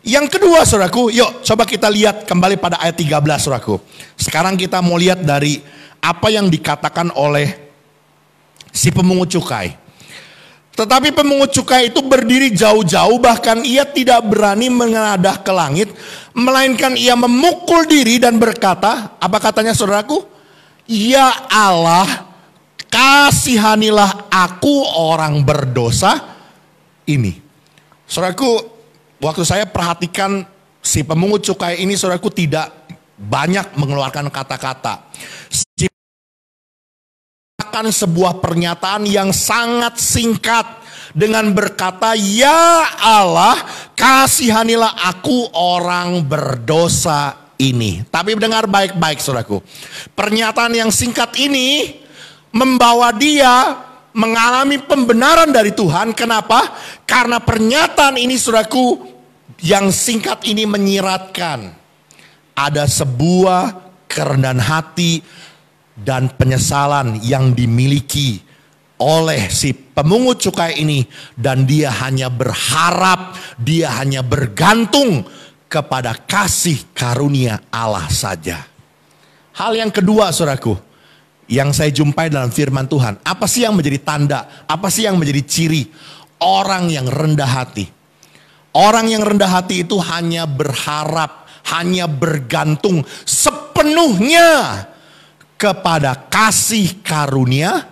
Yang kedua saudaraku, yuk coba kita lihat kembali pada ayat 13 saudaraku. Sekarang kita mau lihat dari apa yang dikatakan oleh si pemungut cukai. Tetapi pemungut cukai itu berdiri jauh-jauh, bahkan ia tidak berani menengadah ke langit. Melainkan ia memukul diri dan berkata, apa katanya saudaraku? Ya Allah, kasihanilah aku orang berdosa ini. Saudaraku, waktu saya perhatikan si pemungut cukai ini saudaraku tidak banyak mengeluarkan kata-kata. Akan sebuah pernyataan yang sangat singkat dengan berkata, ya Allah kasihanilah aku orang berdosa ini. Tapi dengar baik-baik saudaraku. Pernyataan yang singkat ini membawa dia mengalami pembenaran dari Tuhan. Kenapa? Karena pernyataan ini saudaraku yang singkat ini menyiratkan ada sebuah kerendahan hati dan penyesalan yang dimiliki oleh si pemungut cukai ini. Dan dia hanya berharap, dia hanya bergantung kepada kasih karunia Allah saja. Hal yang kedua saudaraku, yang saya jumpai dalam firman Tuhan. Apa sih yang menjadi tanda? Apa sih yang menjadi ciri orang yang rendah hati? Orang yang rendah hati itu hanya berharap, hanya bergantung sepenuhnya kepada kasih karunia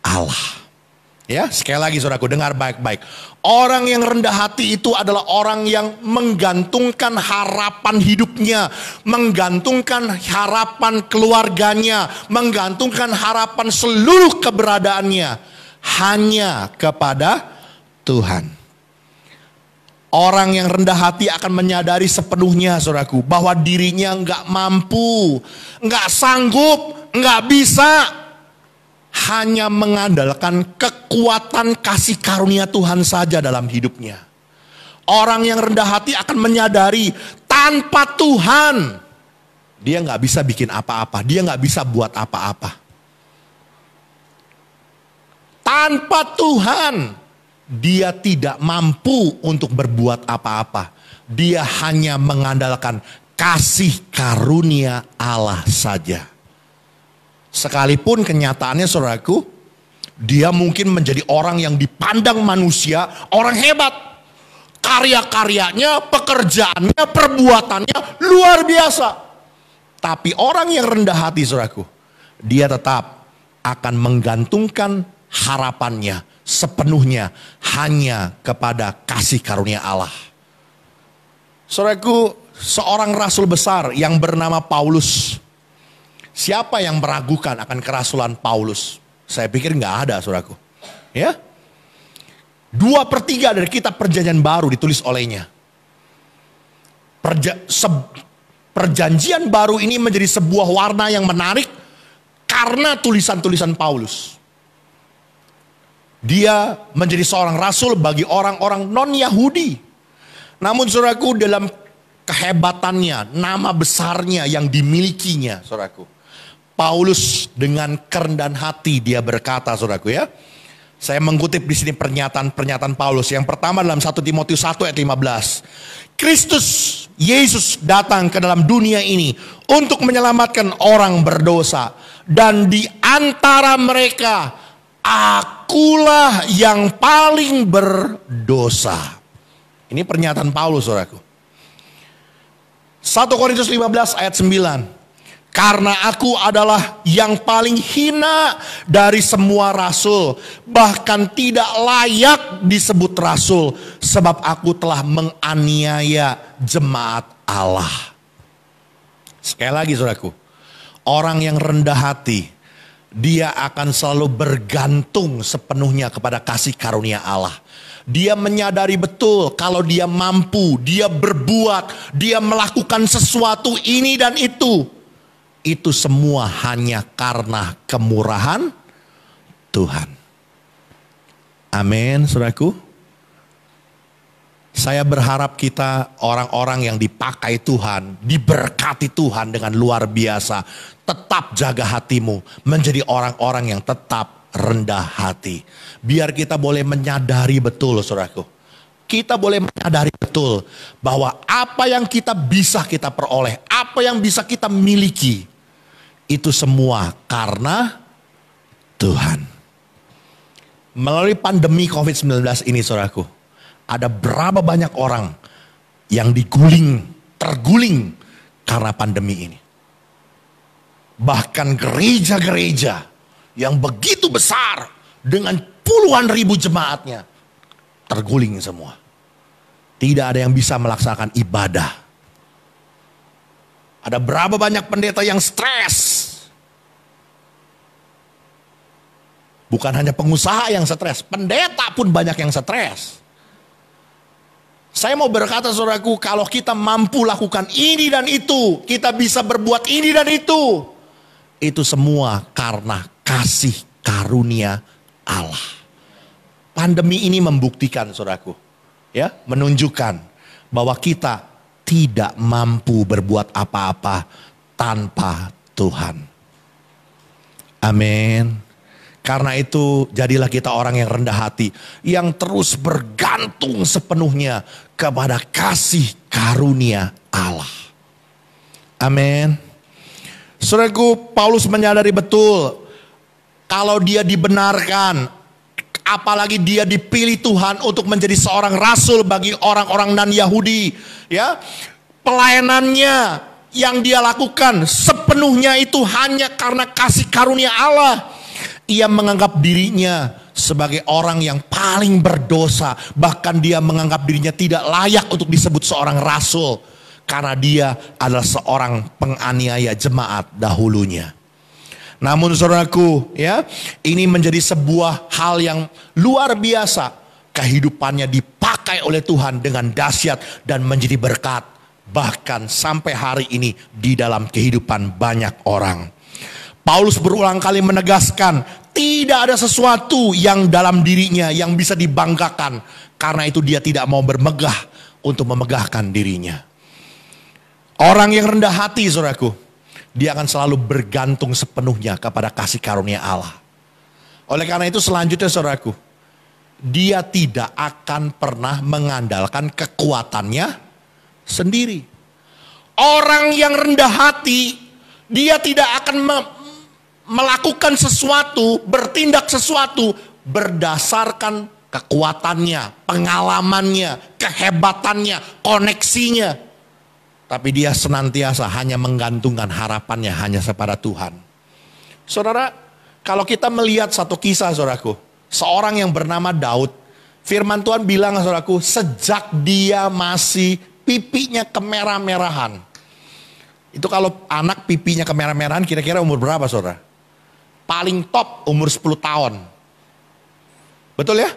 Allah. Ya, sekali lagi saudaraku, dengar baik-baik. Orang yang rendah hati itu adalah orang yang menggantungkan harapan hidupnya, menggantungkan harapan keluarganya, menggantungkan harapan seluruh keberadaannya hanya kepada Tuhan. Orang yang rendah hati akan menyadari sepenuhnya saudaraku, bahwa dirinya nggak mampu, nggak sanggup, nggak bisa. Hanya mengandalkan kekuatan kasih karunia Tuhan saja dalam hidupnya. Orang yang rendah hati akan menyadari tanpa Tuhan dia nggak bisa bikin apa-apa, dia nggak bisa buat apa-apa. Tanpa Tuhan dia tidak mampu untuk berbuat apa-apa. Dia hanya mengandalkan kasih karunia Allah saja. Sekalipun kenyataannya saudaraku, dia mungkin menjadi orang yang dipandang manusia, orang hebat. Karya-karyanya, pekerjaannya, perbuatannya luar biasa. Tapi orang yang rendah hati saudaraku, dia tetap akan menggantungkan harapannya sepenuhnya hanya kepada kasih karunia Allah. Saudaraku, seorang rasul besar yang bernama Paulus. Siapa yang meragukan akan kerasulan Paulus? Saya pikir nggak ada, saudaraku. Ya, 2/3 dari kitab Perjanjian Baru ditulis olehnya. Perjanjian Baru ini menjadi sebuah warna yang menarik karena tulisan-tulisan Paulus. Dia menjadi seorang rasul bagi orang-orang non-Yahudi. Namun saudaraku, dalam kehebatannya, nama besarnya yang dimilikinya, saudaraku, Paulus dengan kerendahan hati dia berkata, saudaraku ya. Saya mengutip di sini pernyataan Paulus. Yang pertama dalam 1 Timotius 1 ayat 15. Kristus Yesus datang ke dalam dunia ini untuk menyelamatkan orang berdosa. Dan di antara mereka, akulah yang paling berdosa. Ini pernyataan Paulus, saudaraku. 1 Korintus 15 ayat 9. Karena aku adalah yang paling hina dari semua rasul, bahkan tidak layak disebut rasul, sebab aku telah menganiaya jemaat Allah. Sekali lagi saudaraku, orang yang rendah hati, dia akan selalu bergantung sepenuhnya kepada kasih karunia Allah. Dia menyadari betul kalau dia mampu, dia berbuat, dia melakukan sesuatu ini dan itu semua hanya karena kemurahan Tuhan. Amin, saudaraku. Saya berharap kita orang-orang yang dipakai Tuhan, diberkati Tuhan dengan luar biasa. Tetap jaga hatimu, menjadi orang-orang yang tetap rendah hati. Biar kita boleh menyadari betul, saudaraku. Kita boleh menyadari betul bahwa apa yang kita bisa kita peroleh, apa yang bisa kita miliki, itu semua karena Tuhan. Melalui pandemi COVID-19 ini saudaraku, ada berapa banyak orang yang terguling karena pandemi ini. Bahkan gereja-gereja yang begitu besar dengan puluhan ribu jemaatnya terguling semua. Tidak ada yang bisa melaksanakan ibadah. Ada berapa banyak pendeta yang stres. Bukan hanya pengusaha yang stres, pendeta pun banyak yang stres. Saya mau berkata saudaraku, kalau kita mampu lakukan ini dan itu, kita bisa berbuat ini dan itu semua karena kasih karunia Allah. Pandemi ini membuktikan saudaraku, ya, menunjukkan bahwa kita tidak mampu berbuat apa-apa tanpa Tuhan. Amin. Karena itu jadilah kita orang yang rendah hati, yang terus bergantung sepenuhnya kepada kasih karunia Allah. Amin. Saudaraku, Paulus menyadari betul kalau dia dibenarkan, apalagi dia dipilih Tuhan untuk menjadi seorang rasul bagi orang-orang non-Yahudi, ya. Pelayanannya yang dia lakukan sepenuhnya itu hanya karena kasih karunia Allah. Ia menganggap dirinya sebagai orang yang paling berdosa. Bahkan dia menganggap dirinya tidak layak untuk disebut seorang rasul. Karena dia adalah seorang penganiaya jemaat dahulunya. Namun saudaraku, ya, ini menjadi sebuah hal yang luar biasa. Kehidupannya dipakai oleh Tuhan dengan dahsyat dan menjadi berkat. Bahkan sampai hari ini di dalam kehidupan banyak orang. Paulus berulang kali menegaskan, tidak ada sesuatu yang dalam dirinya yang bisa dibanggakan. Karena itu dia tidak mau bermegah untuk memegahkan dirinya. Orang yang rendah hati, saudaraku, dia akan selalu bergantung sepenuhnya kepada kasih karunia Allah. Oleh karena itu selanjutnya saudaraku, dia tidak akan pernah mengandalkan kekuatannya sendiri. Orang yang rendah hati, dia tidak akan melakukan sesuatu, bertindak sesuatu berdasarkan kekuatannya, pengalamannya, kehebatannya, koneksinya. Tapi dia senantiasa hanya menggantungkan harapannya hanya kepada Tuhan. Saudara, kalau kita melihat satu kisah saudaraku, seorang yang bernama Daud, firman Tuhan bilang saudaraku, sejak dia masih pipinya kemerah-merahan. Itu kalau anak pipinya kemerah-merahan kira-kira umur berapa saudara? Paling top umur 10 tahun. Betul ya?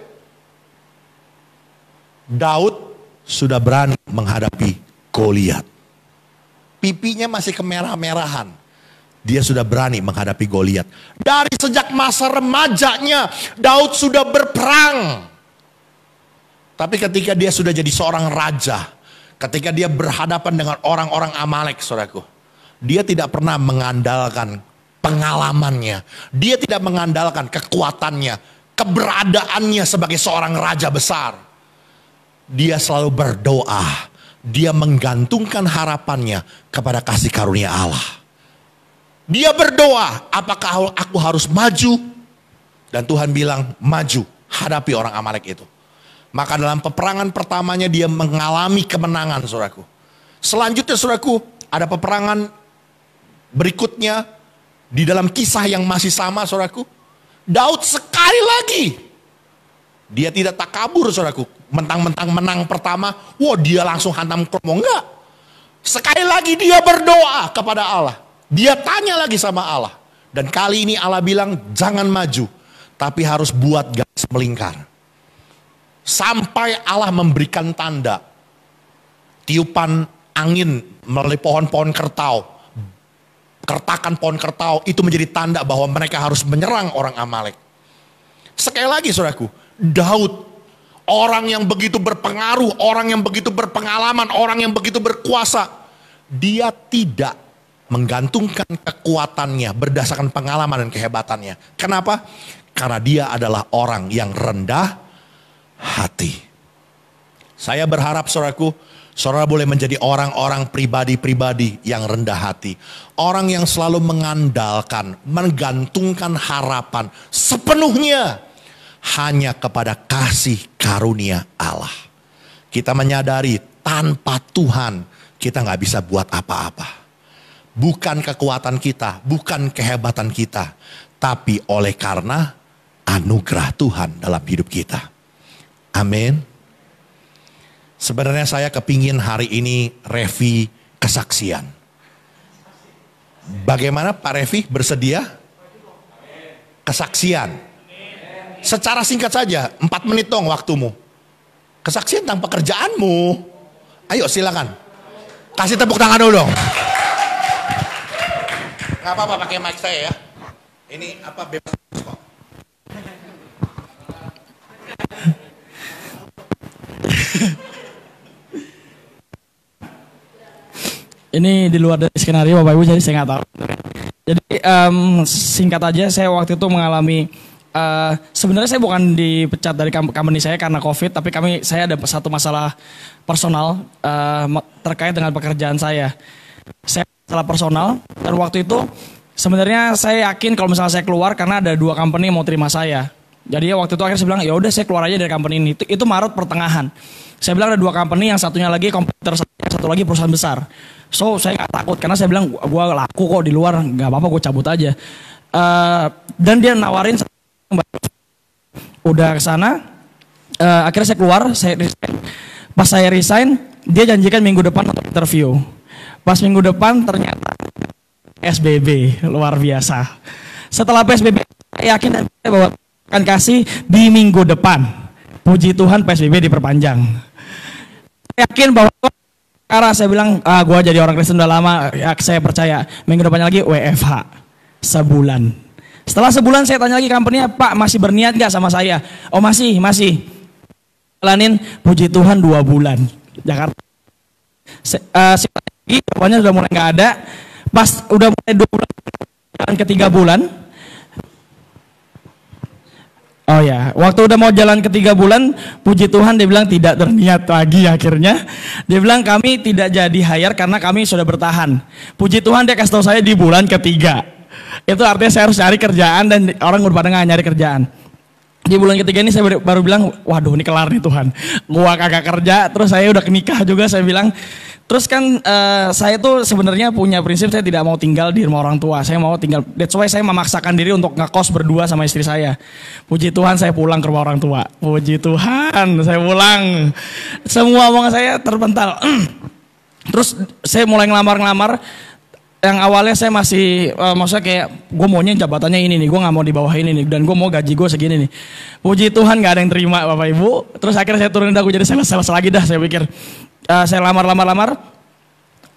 Daud sudah berani menghadapi Goliat. Pipinya masih kemerah-merahan. Dia sudah berani menghadapi Goliat. Dari sejak masa remajanya, Daud sudah berperang. Tapi ketika dia sudah jadi seorang raja, ketika dia berhadapan dengan orang-orang Amalek, saudaraku, dia tidak pernah mengandalkan pengalamannya. Dia tidak mengandalkan kekuatannya, keberadaannya sebagai seorang raja besar. Dia selalu berdoa. Dia menggantungkan harapannya kepada kasih karunia Allah. Dia berdoa, apakah aku harus maju? Dan Tuhan bilang, maju, hadapi orang Amalek itu. Maka dalam peperangan pertamanya dia mengalami kemenangan, saudaraku. Selanjutnya, saudaraku, ada peperangan berikutnya di dalam kisah yang masih sama, saudaraku. Daud sekali lagi, dia tidak takabur, saudaraku. Mentang-mentang menang pertama, wah dia langsung hantam kromo. Enggak. Sekali lagi dia berdoa kepada Allah. Dia tanya lagi sama Allah. Dan kali ini Allah bilang, jangan maju, tapi harus buat garis melingkar. Sampai Allah memberikan tanda. Tiupan angin melalui pohon-pohon kertau. Kertakan pohon kertau itu menjadi tanda bahwa mereka harus menyerang orang Amalek. Sekali lagi saudaraku, Daud, orang yang begitu berpengaruh, orang yang begitu berpengalaman, orang yang begitu berkuasa. Dia tidak menggantungkan kekuatannya berdasarkan pengalaman dan kehebatannya. Kenapa? Karena dia adalah orang yang rendah hati. Saya berharap saudaraku, saudara boleh menjadi orang-orang pribadi-pribadi yang rendah hati. Orang yang selalu mengandalkan, menggantungkan harapan sepenuhnya hanya kepada kasih karunia Allah. Kita menyadari tanpa Tuhan kita gak bisa buat apa-apa. Bukan kekuatan kita, bukan kehebatan kita, tapi oleh karena anugerah Tuhan dalam hidup kita. Amin. Sebenarnya saya kepingin hari ini Revi kesaksian. Bagaimana Pak Revi bersedia? Kesaksian. Secara singkat saja, 4 menit dong waktumu. Kesaksian tentang pekerjaanmu. Ayo silakan. Kasih tepuk tangan dulu dong. Gak apa-apa pakai mic saya ya. Ini apa bebas kok. Ini di luar dari skenario Bapak Ibu, jadi saya nggak tahu. Jadi singkat aja, saya waktu itu mengalami sebenarnya saya bukan dipecat dari company saya karena COVID, tapi saya ada satu masalah personal terkait dengan pekerjaan saya. Saya masalah personal dan waktu itu sebenarnya saya yakin kalau misalnya saya keluar karena ada 2 company yang mau terima saya. Jadi waktu itu akhirnya saya bilang ya udah saya keluar aja dari company ini. Itu Maret pertengahan. Saya bilang ada 2 company, yang satunya lagi kompetitor saya, yang satu lagi perusahaan besar. So saya nggak takut karena saya bilang gue laku kok di luar, nggak apa-apa gue cabut aja. Dan dia nawarin udah ke sana. Akhirnya saya keluar, saya resign. Pas saya resign, dia janjikan minggu depan untuk interview. Pas minggu depan ternyata SBB, luar biasa. Setelah PSBB, saya yakin dan saya bahwa akan kasih di minggu depan. Puji Tuhan PSBB diperpanjang. Saya yakin bahwa karena saya bilang, gue jadi orang Kristen udah lama, ya, saya percaya. Minggu depannya lagi WFH, sebulan. Setelah sebulan saya tanya lagi company-nya, Pak masih berniat gak sama saya? Oh masih. Jalanin, puji Tuhan 2 bulan. Jakarta. Saya tanya lagi, jawabannya sudah mulai gak ada. Pas udah mulai 2 bulan, jalan ke 3 bulan. Oh ya, waktu udah mau jalan ke 3 bulan, puji Tuhan dia bilang tidak terniat lagi akhirnya. Dia bilang kami tidak jadi hire karena kami sudah bertahan. Puji Tuhan dia kasih tahu saya di bulan ketiga. Itu artinya saya harus cari kerjaan dan orang udah pada nggak nyari kerjaan. Di bulan ketiga ini saya baru bilang, waduh ini kelar nih Tuhan. Gua kagak kerja, terus saya udah nikah juga saya bilang. Terus kan saya tuh sebenarnya punya prinsip saya tidak mau tinggal di rumah orang tua. Saya mau tinggal, that's why saya memaksakan diri untuk ngekos berdua sama istri saya. Puji Tuhan saya pulang ke rumah orang tua. Puji Tuhan saya pulang. Semua omongan saya terpental. Terus saya mulai ngelamar. Yang awalnya saya masih, maksudnya kayak gue maunya jabatannya ini nih, gue gak mau di bawah ini nih, dan gue mau gaji gue segini nih. Puji Tuhan gak ada yang terima Bapak Ibu. Terus akhirnya saya turunin dah, gue jadi sales lagi dah saya pikir. Saya lamar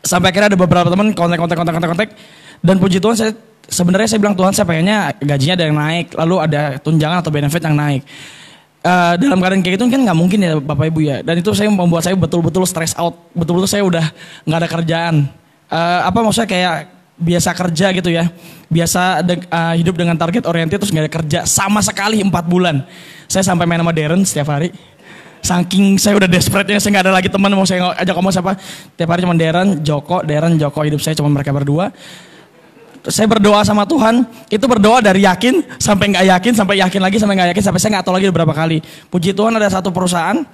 sampai akhirnya ada beberapa teman kontak dan puji Tuhan sebenarnya saya bilang Tuhan saya pengennya gajinya ada yang naik, lalu ada tunjangan atau benefit yang naik. Dalam keadaan kayak gitu kan nggak mungkin ya Bapak Ibu ya, dan itu saya membuat saya betul-betul stress out, betul-betul saya udah nggak ada kerjaan. Maksudnya kayak biasa kerja gitu ya, biasa hidup dengan target oriented terus nggak ada kerja sama sekali 4 bulan. Saya sampai main sama Darren setiap hari. Saking saya udah desperate-nya, saya nggak ada lagi teman mau saya ajak ngomong siapa. Tiap hari cuma Darren, Joko, hidup saya cuma mereka berdua. Saya berdoa sama Tuhan, itu berdoa dari yakin sampai nggak yakin, sampai yakin lagi, sampai nggak yakin, sampai saya nggak tahu lagi berapa kali. Puji Tuhan ada satu perusahaan,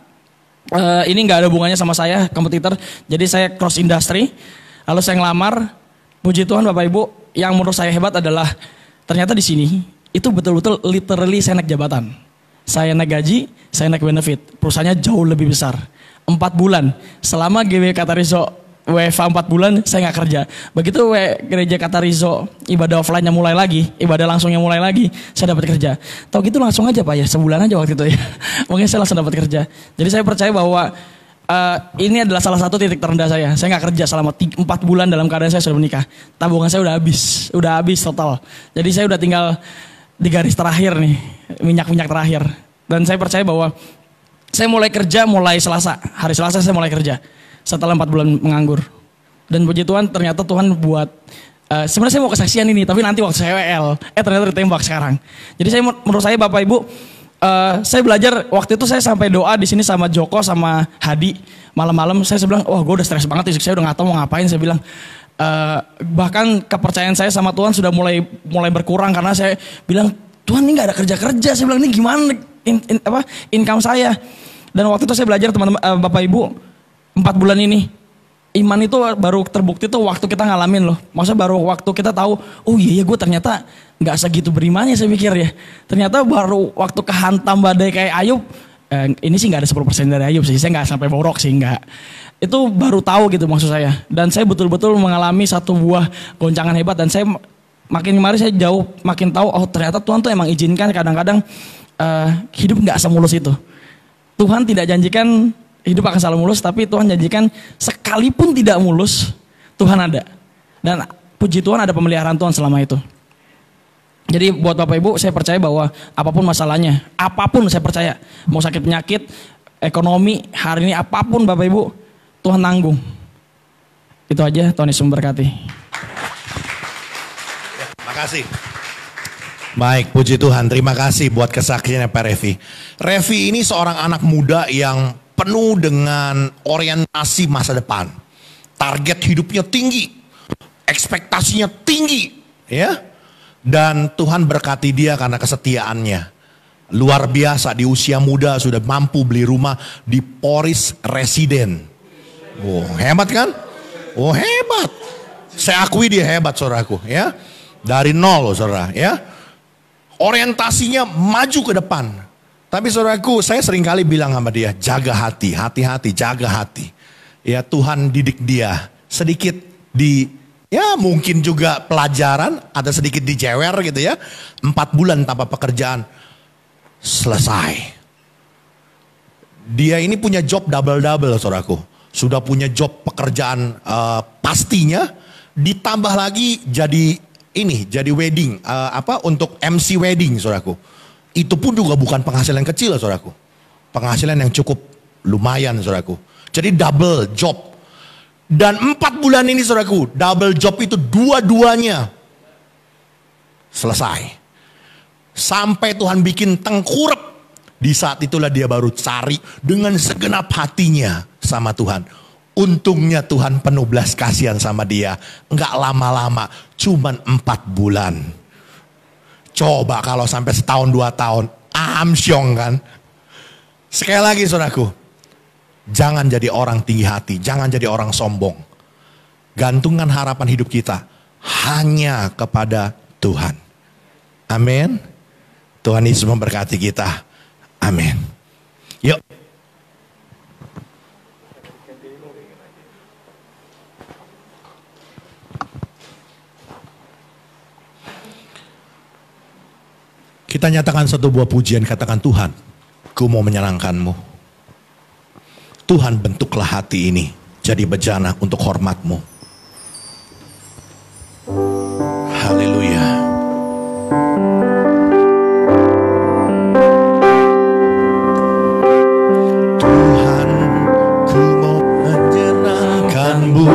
ini nggak ada hubungannya sama saya, kompetitor. Jadi saya cross industry, lalu saya ngelamar. Puji Tuhan Bapak Ibu, yang menurut saya hebat adalah ternyata di sini itu betul-betul literally saya naik jabatan. Saya naik gaji, saya naik benefit. Perusahaannya jauh lebih besar. 4 bulan. Selama GW Katarizo WFA 4 bulan, saya nggak kerja. Begitu gereja Katarizo ibadah offline-nya mulai lagi, ibadah langsungnya mulai lagi, saya dapat kerja. Tahu gitu langsung aja Pak ya, sebulan aja waktu itu ya. Mungkin saya langsung dapat kerja. Jadi saya percaya bahwa ini adalah salah satu titik terendah saya. Saya nggak kerja selama 4 bulan dalam keadaan saya sudah menikah. Tabungan saya udah habis total. Jadi saya udah tinggal di garis terakhir nih, minyak terakhir. Dan saya percaya bahwa saya mulai kerja mulai Selasa. Hari Selasa saya mulai kerja setelah 4 bulan menganggur. Dan puji Tuhan ternyata Tuhan buat sebenarnya saya mau kesaksian ini, tapi nanti waktu saya WL ternyata ditembak sekarang. Jadi menurut saya Bapak Ibu, saya belajar waktu itu saya sampai doa di sini sama Joko sama Hadi malam-malam. Saya bilang, gue udah stres banget, saya udah nggak tahu mau ngapain. Saya bilang bahkan kepercayaan saya sama Tuhan sudah mulai berkurang karena saya bilang Tuhan ini nggak ada kerja. Saya bilang ini gimana income saya. Dan waktu itu saya belajar teman-teman Bapak Ibu 4 bulan ini iman itu baru terbukti tuh waktu kita ngalamin loh. Maksudnya baru waktu kita tahu, oh iya gue ternyata nggak segitu berimannya saya pikir ya. Ternyata baru waktu kehantam badai kayak Ayub, ini sih nggak ada 10% dari Ayub sih, saya nggak sampai borok sih nggak. Itu baru tahu gitu maksud saya. Dan saya betul-betul mengalami satu buah goncangan hebat dan saya makin kemarin saya makin tahu, oh ternyata Tuhan tuh emang izinkan kadang-kadang hidup nggak semulus itu. Tuhan tidak janjikan hidup akan selalu mulus, tapi Tuhan janjikan sekalipun tidak mulus, Tuhan ada. Dan puji Tuhan ada pemeliharaan Tuhan selama itu. Jadi buat Bapak Ibu, saya percaya bahwa apapun masalahnya, apapun saya percaya, mau sakit penyakit, ekonomi, hari ini apapun Bapak Ibu, Tuhan tanggung. Itu aja, Tuhan Yesus memberkati. Makasih. Baik, puji Tuhan. Terima kasih buat kesaksiannya Pak Revi. Revi ini seorang anak muda yang penuh dengan orientasi masa depan. Target hidupnya tinggi, ekspektasinya tinggi, ya. Dan Tuhan berkati dia karena kesetiaannya. Luar biasa, di usia muda sudah mampu beli rumah di Poris Residen. Oh, hebat kan? Oh, hebat. Saya akui dia hebat, saudaraku, ya. Dari nol loh saudara ya. Orientasinya maju ke depan. Tapi saudaraku, saya seringkali bilang sama dia, jaga hati, hati-hati, jaga hati. Ya Tuhan didik dia sedikit ya mungkin juga pelajaran, ada sedikit dijewer gitu ya. 4 bulan tanpa pekerjaan, selesai. Dia ini punya job double-double saudaraku. Sudah punya job pekerjaan pastinya, ditambah lagi jadi wedding, untuk MC wedding saudaraku. Itu pun juga bukan penghasilan kecil saudaraku. Penghasilan yang cukup lumayan saudaraku. Jadi double job. Dan 4 bulan ini saudaraku, double job itu dua-duanya selesai. Sampai Tuhan bikin tengkurap. Di saat itulah dia baru cari dengan segenap hatinya sama Tuhan. Untungnya Tuhan penuh belas kasihan sama dia. Enggak lama-lama, cuman 4 bulan. Coba kalau sampai setahun 2 tahun, amsyong kan. Sekali lagi saudaraku, jangan jadi orang tinggi hati, jangan jadi orang sombong. Gantungkan harapan hidup kita hanya kepada Tuhan. Amin. Tuhan Yesus memberkati kita. Amin. Yuk. Kita nyatakan satu buah pujian, katakan Tuhan, ku mau menyenangkan-Mu. Tuhan, bentuklah hati ini jadi bejana untuk hormat-Mu. Haleluya. Tuhan, ku mau menyenangkan-Mu.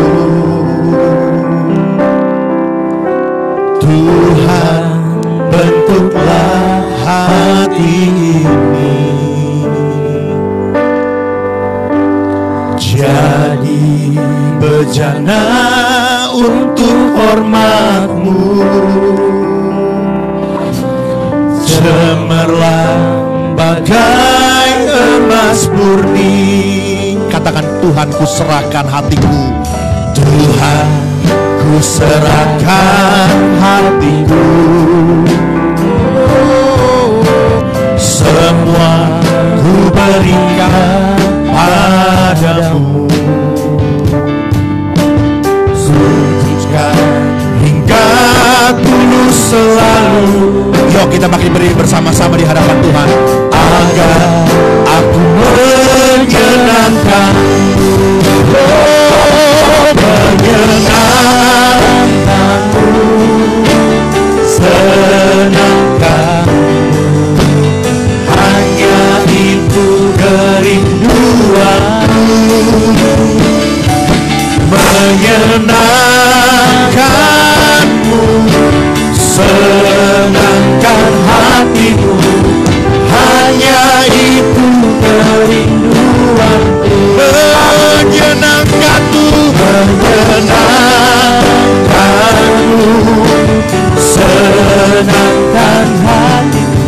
Tuhan, bentuklah hati ini jadi bejana untuk hormat-Mu. Cemerlang bagai emas murni. Katakan, Tuhan, ku serahkan hatiku. Tuhan, ku serahkan hatiku. Semua ku berikan padamu. Sucikan hingga tulus selalu. Yuk kita makin berdiri bersama-sama di hadapan Tuhan. Agar aku menyenangkan, menyenangkanmu, senangkan. Hanya itu kerinduanku, menyenangkanmu, senangkan hatimu. Hanya itu kerinduanku, menyenangkanmu, menyenangkanmu, senangkan hatimu.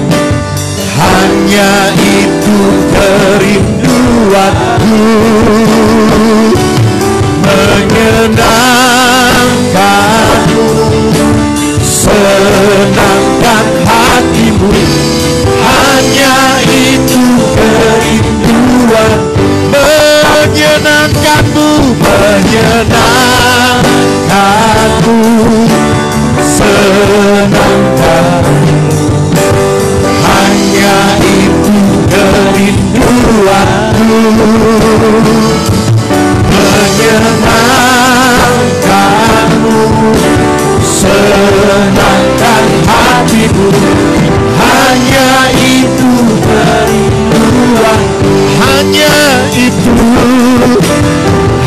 Hanya itu kerinduanku, menyenangkanmu, senangkan hatimu. Hanya itu kerinduanku, menyenangkanmu, menyenangkanmu, senangkanmu. Hanya itu kerinduanku, menyenangkanmu, senangkan hatimu. Hanya itu kerinduanku, hanya itu,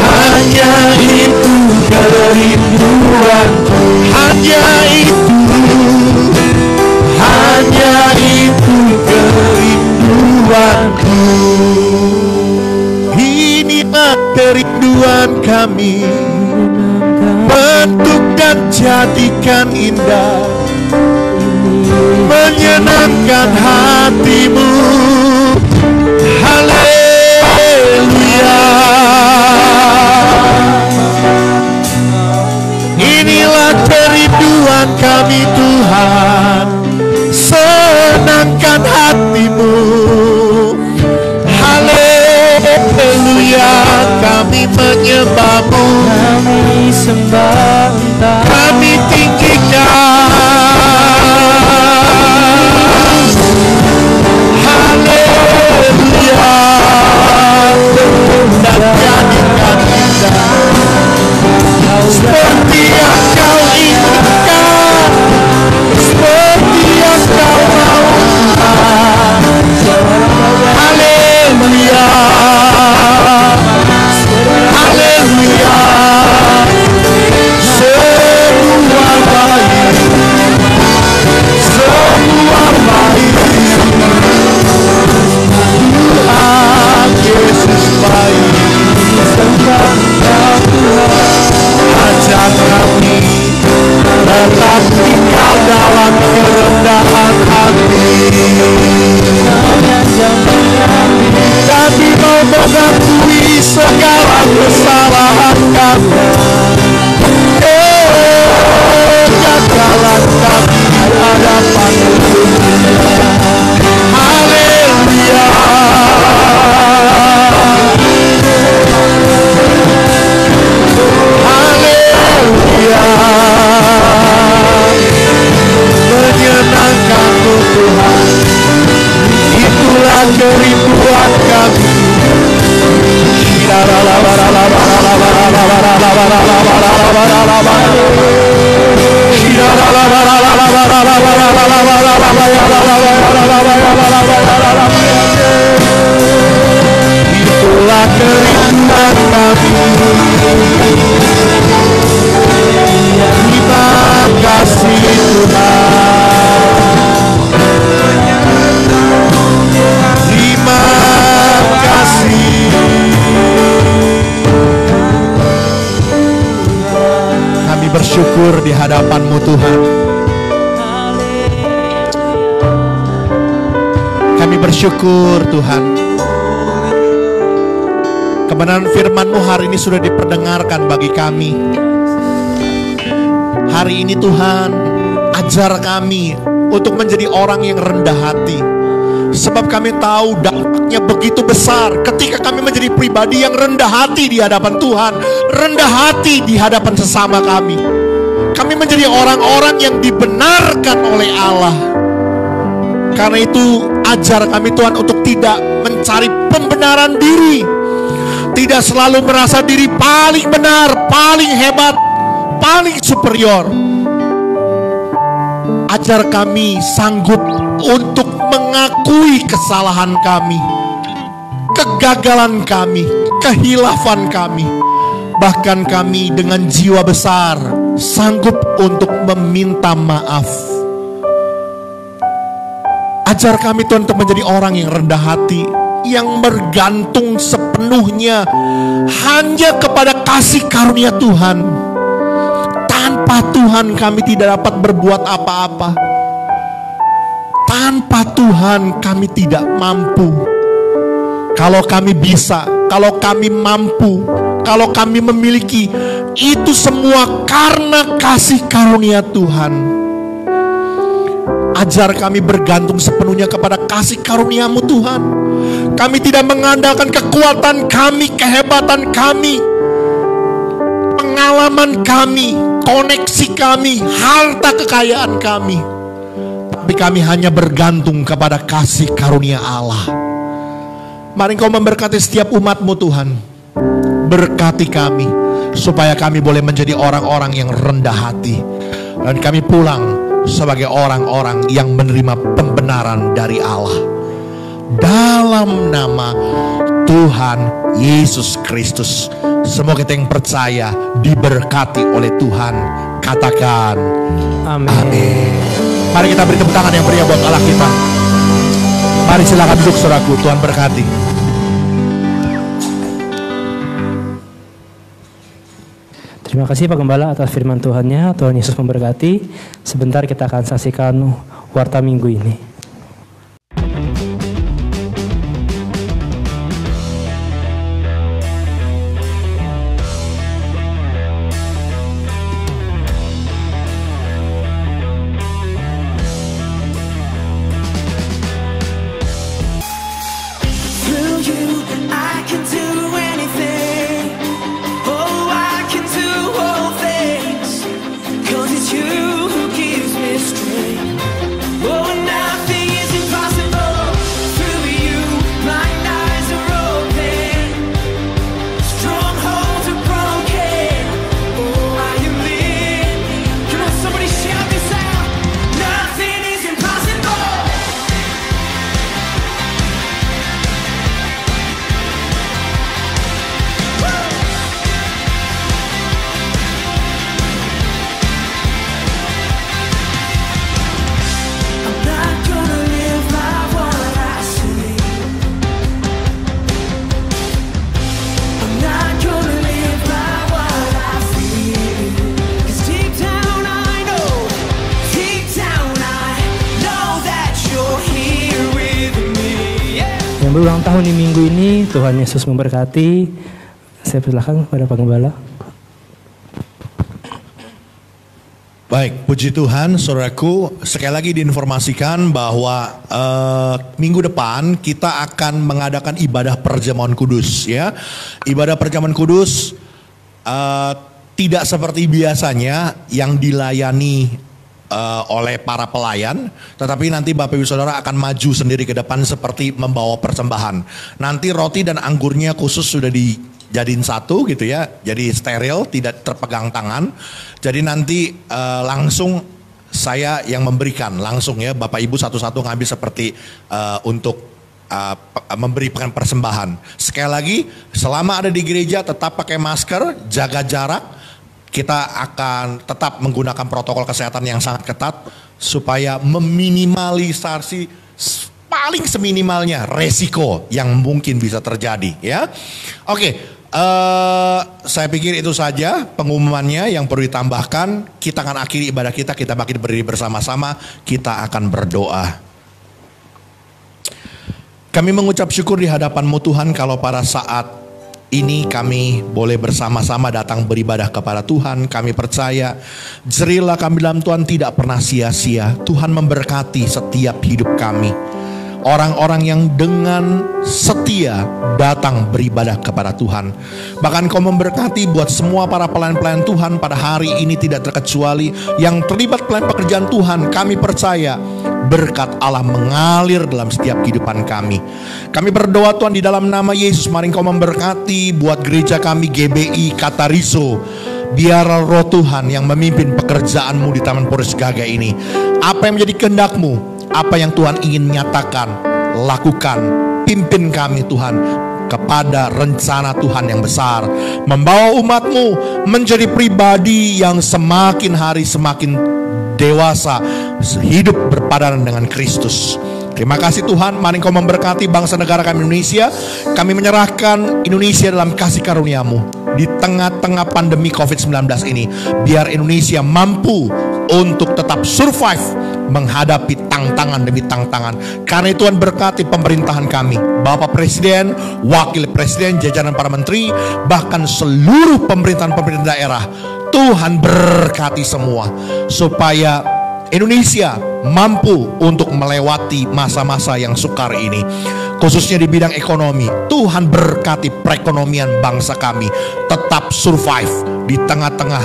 hanya itu kerinduanku. Hanya itu, hanya itu kerinduanku. Inilah kerinduan kami, bentuk dan jadikan indah, menyenangkan hatimu. Haleluya. Inilah kerinduan kami Tuhan, senangkan hatimu. Haleluya, kami menyembahmu, Kami sembah Engkau. kami tinggikan. Haleluya, dan jadikan kita seperti yang kau inginkan, seperti yang kau maukan. Haleluya, haleluya, semua baik, semua baik. Tuhan Yesus baik. Ajak kami tetap tinggal dalam kerendahan hati. Kami mau mengakui segala kesalahan kami. Jagalah kami di hadapan-Mu. Haleluya. Haleluya, menyenangkan-Mu Tuhan, itulah kerinduan kami. Itulah kerinduan kami. Terima kasih Tuhan. Terima kasih. Kami bersyukur di hadapan-Mu Tuhan. Kami bersyukur Tuhan. Kebenaran firman-Mu hari ini sudah diperdengarkan bagi kami. Hari ini Tuhan, ajar kami untuk menjadi orang yang rendah hati. Sebab kami tahu dampaknya begitu besar ketika kami menjadi pribadi yang rendah hati di hadapan Tuhan, rendah hati di hadapan sesama kami. Kami menjadi orang-orang yang dibenarkan oleh Allah. Karena itu ajar kami Tuhan untuk tidak mencari pembenaran diri, tidak selalu merasa diri paling benar, paling hebat, paling superior. Ajar kami sanggup untuk mengakui kesalahan kami, kegagalan kami, kehilafan kami. Bahkan kami dengan jiwa besar sanggup untuk meminta maaf. Ajar kami Tuhan untuk menjadi orang yang rendah hati, yang bergantung sepenuhnya hanya kepada kasih karunia Tuhan. Tanpa Tuhan kami tidak dapat berbuat apa-apa. Tanpa Tuhan kami tidak mampu. Kalau kami bisa, kalau kami mampu, kalau kami memiliki, itu semua karena kasih karunia Tuhan. Ajar kami bergantung sepenuhnya kepada kasih karunia-Mu Tuhan. Kami tidak mengandalkan kekuatan kami, kehebatan kami, pengalaman kami, koneksi kami, harta kekayaan kami. Tapi kami hanya bergantung kepada kasih karunia Allah. Mari Engkau memberkati setiap umat-Mu Tuhan. Berkati kami, supaya kami boleh menjadi orang-orang yang rendah hati. Dan kami pulang sebagai orang-orang yang menerima pembenaran dari Allah. Dalam nama Tuhan Yesus Kristus. Semoga kita yang percaya diberkati oleh Tuhan. Katakan amin. Amin. Mari kita beri tepuk tangan yang meriah buat Allah kita. Mari silakan duduk saudaraku. Tuhan berkati. Terima kasih Pak Gembala atas firman Tuhannya. Tuhan Yesus memberkati. Sebentar kita akan saksikan warta minggu ini. berulang tahun di minggu ini. Tuhan Yesus memberkati. Saya persilakan pada Pak Gembala. Baik, puji Tuhan, saudaraku. Sekali lagi diinformasikan bahwa minggu depan kita akan mengadakan ibadah perjamuan kudus, ya. Ibadah perjamuan kudus tidak seperti biasanya yang dilayani oleh para pelayan, tetapi nanti Bapak Ibu Saudara akan maju sendiri ke depan seperti membawa persembahan. Nanti roti dan anggurnya khusus sudah dijadiin satu gitu ya, jadi steril, tidak terpegang tangan. Jadi nanti langsung saya yang memberikan langsung ya, Bapak Ibu satu-satu ngambil seperti untuk memberikan persembahan. Sekali lagi, selama ada di gereja tetap pakai masker, jaga jarak. Kita akan tetap menggunakan protokol kesehatan yang sangat ketat supaya meminimalisasi paling seminimalnya resiko yang mungkin bisa terjadi, ya. Oke, saya pikir itu saja pengumumannya yang perlu ditambahkan. Kita akan akhiri ibadah kita bangkit berdiri bersama-sama, kita akan berdoa. Kami mengucap syukur di hadapan-Mu Tuhan kalau pada saat ini kami boleh bersama-sama datang beribadah kepada Tuhan. Kami percaya jerilah kami dalam Tuhan tidak pernah sia-sia. Tuhan memberkati setiap hidup kami. Orang-orang yang dengan setia datang beribadah kepada Tuhan. Bahkan Kau memberkati buat semua para pelayan-pelayan Tuhan pada hari ini tidak terkecuali yang terlibat pelayan pekerjaan Tuhan. Kami percaya berkat Allah mengalir dalam setiap kehidupan kami. Kami berdoa Tuhan di dalam nama Yesus, mari Kau memberkati buat gereja kami GBI Katariso. Biar roh Tuhan yang memimpin pekerjaan-Mu di Taman Polres Gaga ini. Apa yang menjadi kehendak-Mu, apa yang Tuhan ingin nyatakan, lakukan. Pimpin kami Tuhan kepada rencana Tuhan yang besar. Membawa umat-Mu menjadi pribadi yang semakin hari semakin dewasa, hidup berpadanan dengan Kristus. Terima kasih Tuhan, mari Kau memberkati bangsa negara kami Indonesia. Kami menyerahkan Indonesia dalam kasih karunia-Mu di tengah-tengah pandemi COVID-19 ini. Biar Indonesia mampu untuk tetap survive menghadapi tantangan demi tantangan. Karena itu Tuhan berkati pemerintahan kami, Bapak Presiden, Wakil Presiden, jajaran para menteri, bahkan seluruh pemerintahan-pemerintahan daerah. Tuhan berkati semua supaya Indonesia mampu untuk melewati masa-masa yang sukar ini, khususnya di bidang ekonomi. Tuhan berkati perekonomian bangsa kami tetap survive di tengah-tengah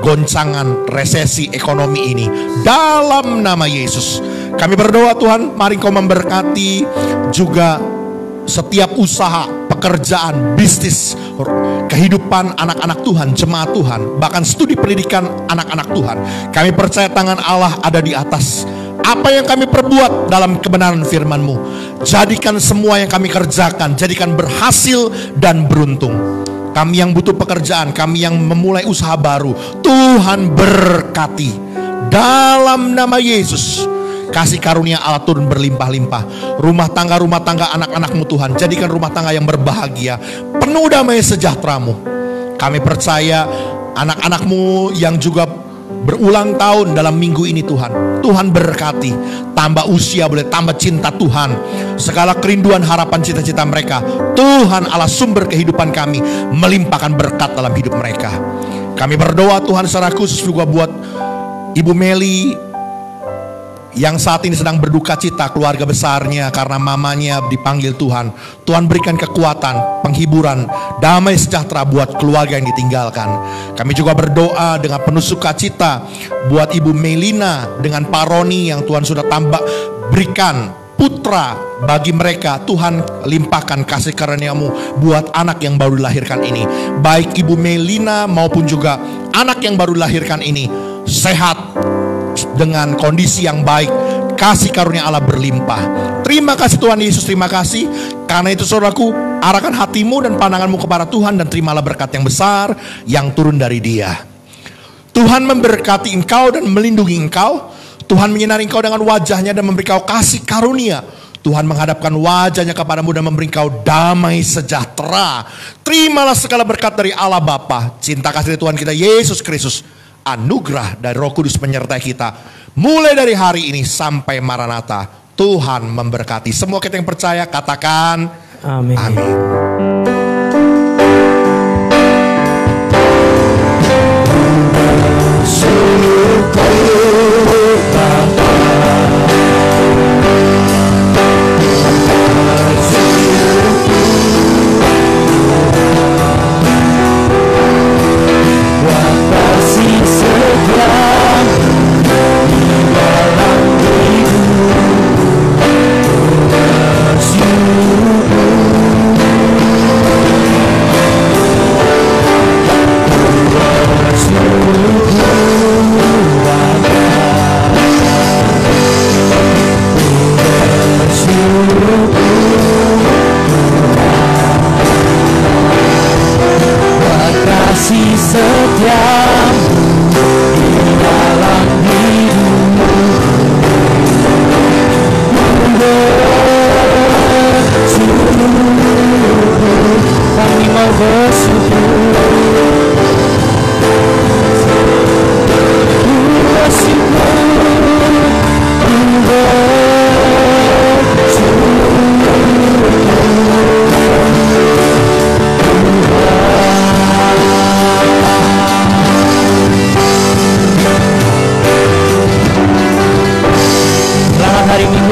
goncangan resesi ekonomi ini. Dalam nama Yesus kami berdoa Tuhan, mari Kau memberkati juga setiap usaha, pekerjaan, bisnis, kehidupan anak-anak Tuhan, jemaat Tuhan, bahkan studi pendidikan anak-anak Tuhan. Kami percaya tangan Allah ada di atas. Apa yang kami perbuat dalam kebenaran firman-Mu, jadikan semua yang kami kerjakan, jadikan berhasil dan beruntung. Kami yang butuh pekerjaan, kami yang memulai usaha baru, Tuhan berkati. Dalam nama Yesus, kasih karunia Allah turun berlimpah-limpah. Rumah tangga anak-anak-Mu Tuhan, jadikan rumah tangga yang berbahagia, penuh damai sejahtera-Mu. Kami percaya anak-anak-Mu yang juga berulang tahun dalam minggu ini Tuhan, Tuhan berkati. Tambah usia, boleh tambah cinta Tuhan. Segala kerinduan, harapan, cita-cita mereka, Tuhan Allah sumber kehidupan kami, melimpahkan berkat dalam hidup mereka. Kami berdoa Tuhan secara khusus juga buat Ibu Meli yang saat ini sedang berduka cita, keluarga besarnya karena mamanya dipanggil Tuhan. Tuhan berikan kekuatan, penghiburan, damai sejahtera buat keluarga yang ditinggalkan. Kami juga berdoa dengan penuh sukacita buat Ibu Melina dengan Pak Roni yang Tuhan sudah tambah berikan putra bagi mereka. Tuhan limpahkan kasih karunia-Mu buat anak yang baru dilahirkan ini. Baik Ibu Melina maupun juga anak yang baru dilahirkan ini sehat dengan kondisi yang baik, kasih karunia Allah berlimpah. Terima kasih Tuhan Yesus, terima kasih. Karena itu saudaraku, arahkan hatimu dan pandanganmu kepada Tuhan dan terimalah berkat yang besar yang turun dari Dia. Tuhan memberkati engkau dan melindungi engkau. Tuhan menyinari engkau dengan wajahnya dan memberi kau kasih karunia. Tuhan menghadapkan wajahnya kepadamu dan memberi kau damai sejahtera. Terimalah segala berkat dari Allah Bapa, cinta kasih dari Tuhan kita Yesus Kristus, anugerah dari Roh Kudus menyertai kita mulai dari hari ini sampai Maranatha. Tuhan memberkati. Semua kita yang percaya katakan Amin. amin.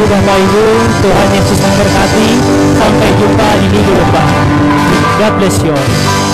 Bapak Ibu, Tuhan Yesus memberkati. Sampai jumpa di minggu depan. God bless you all.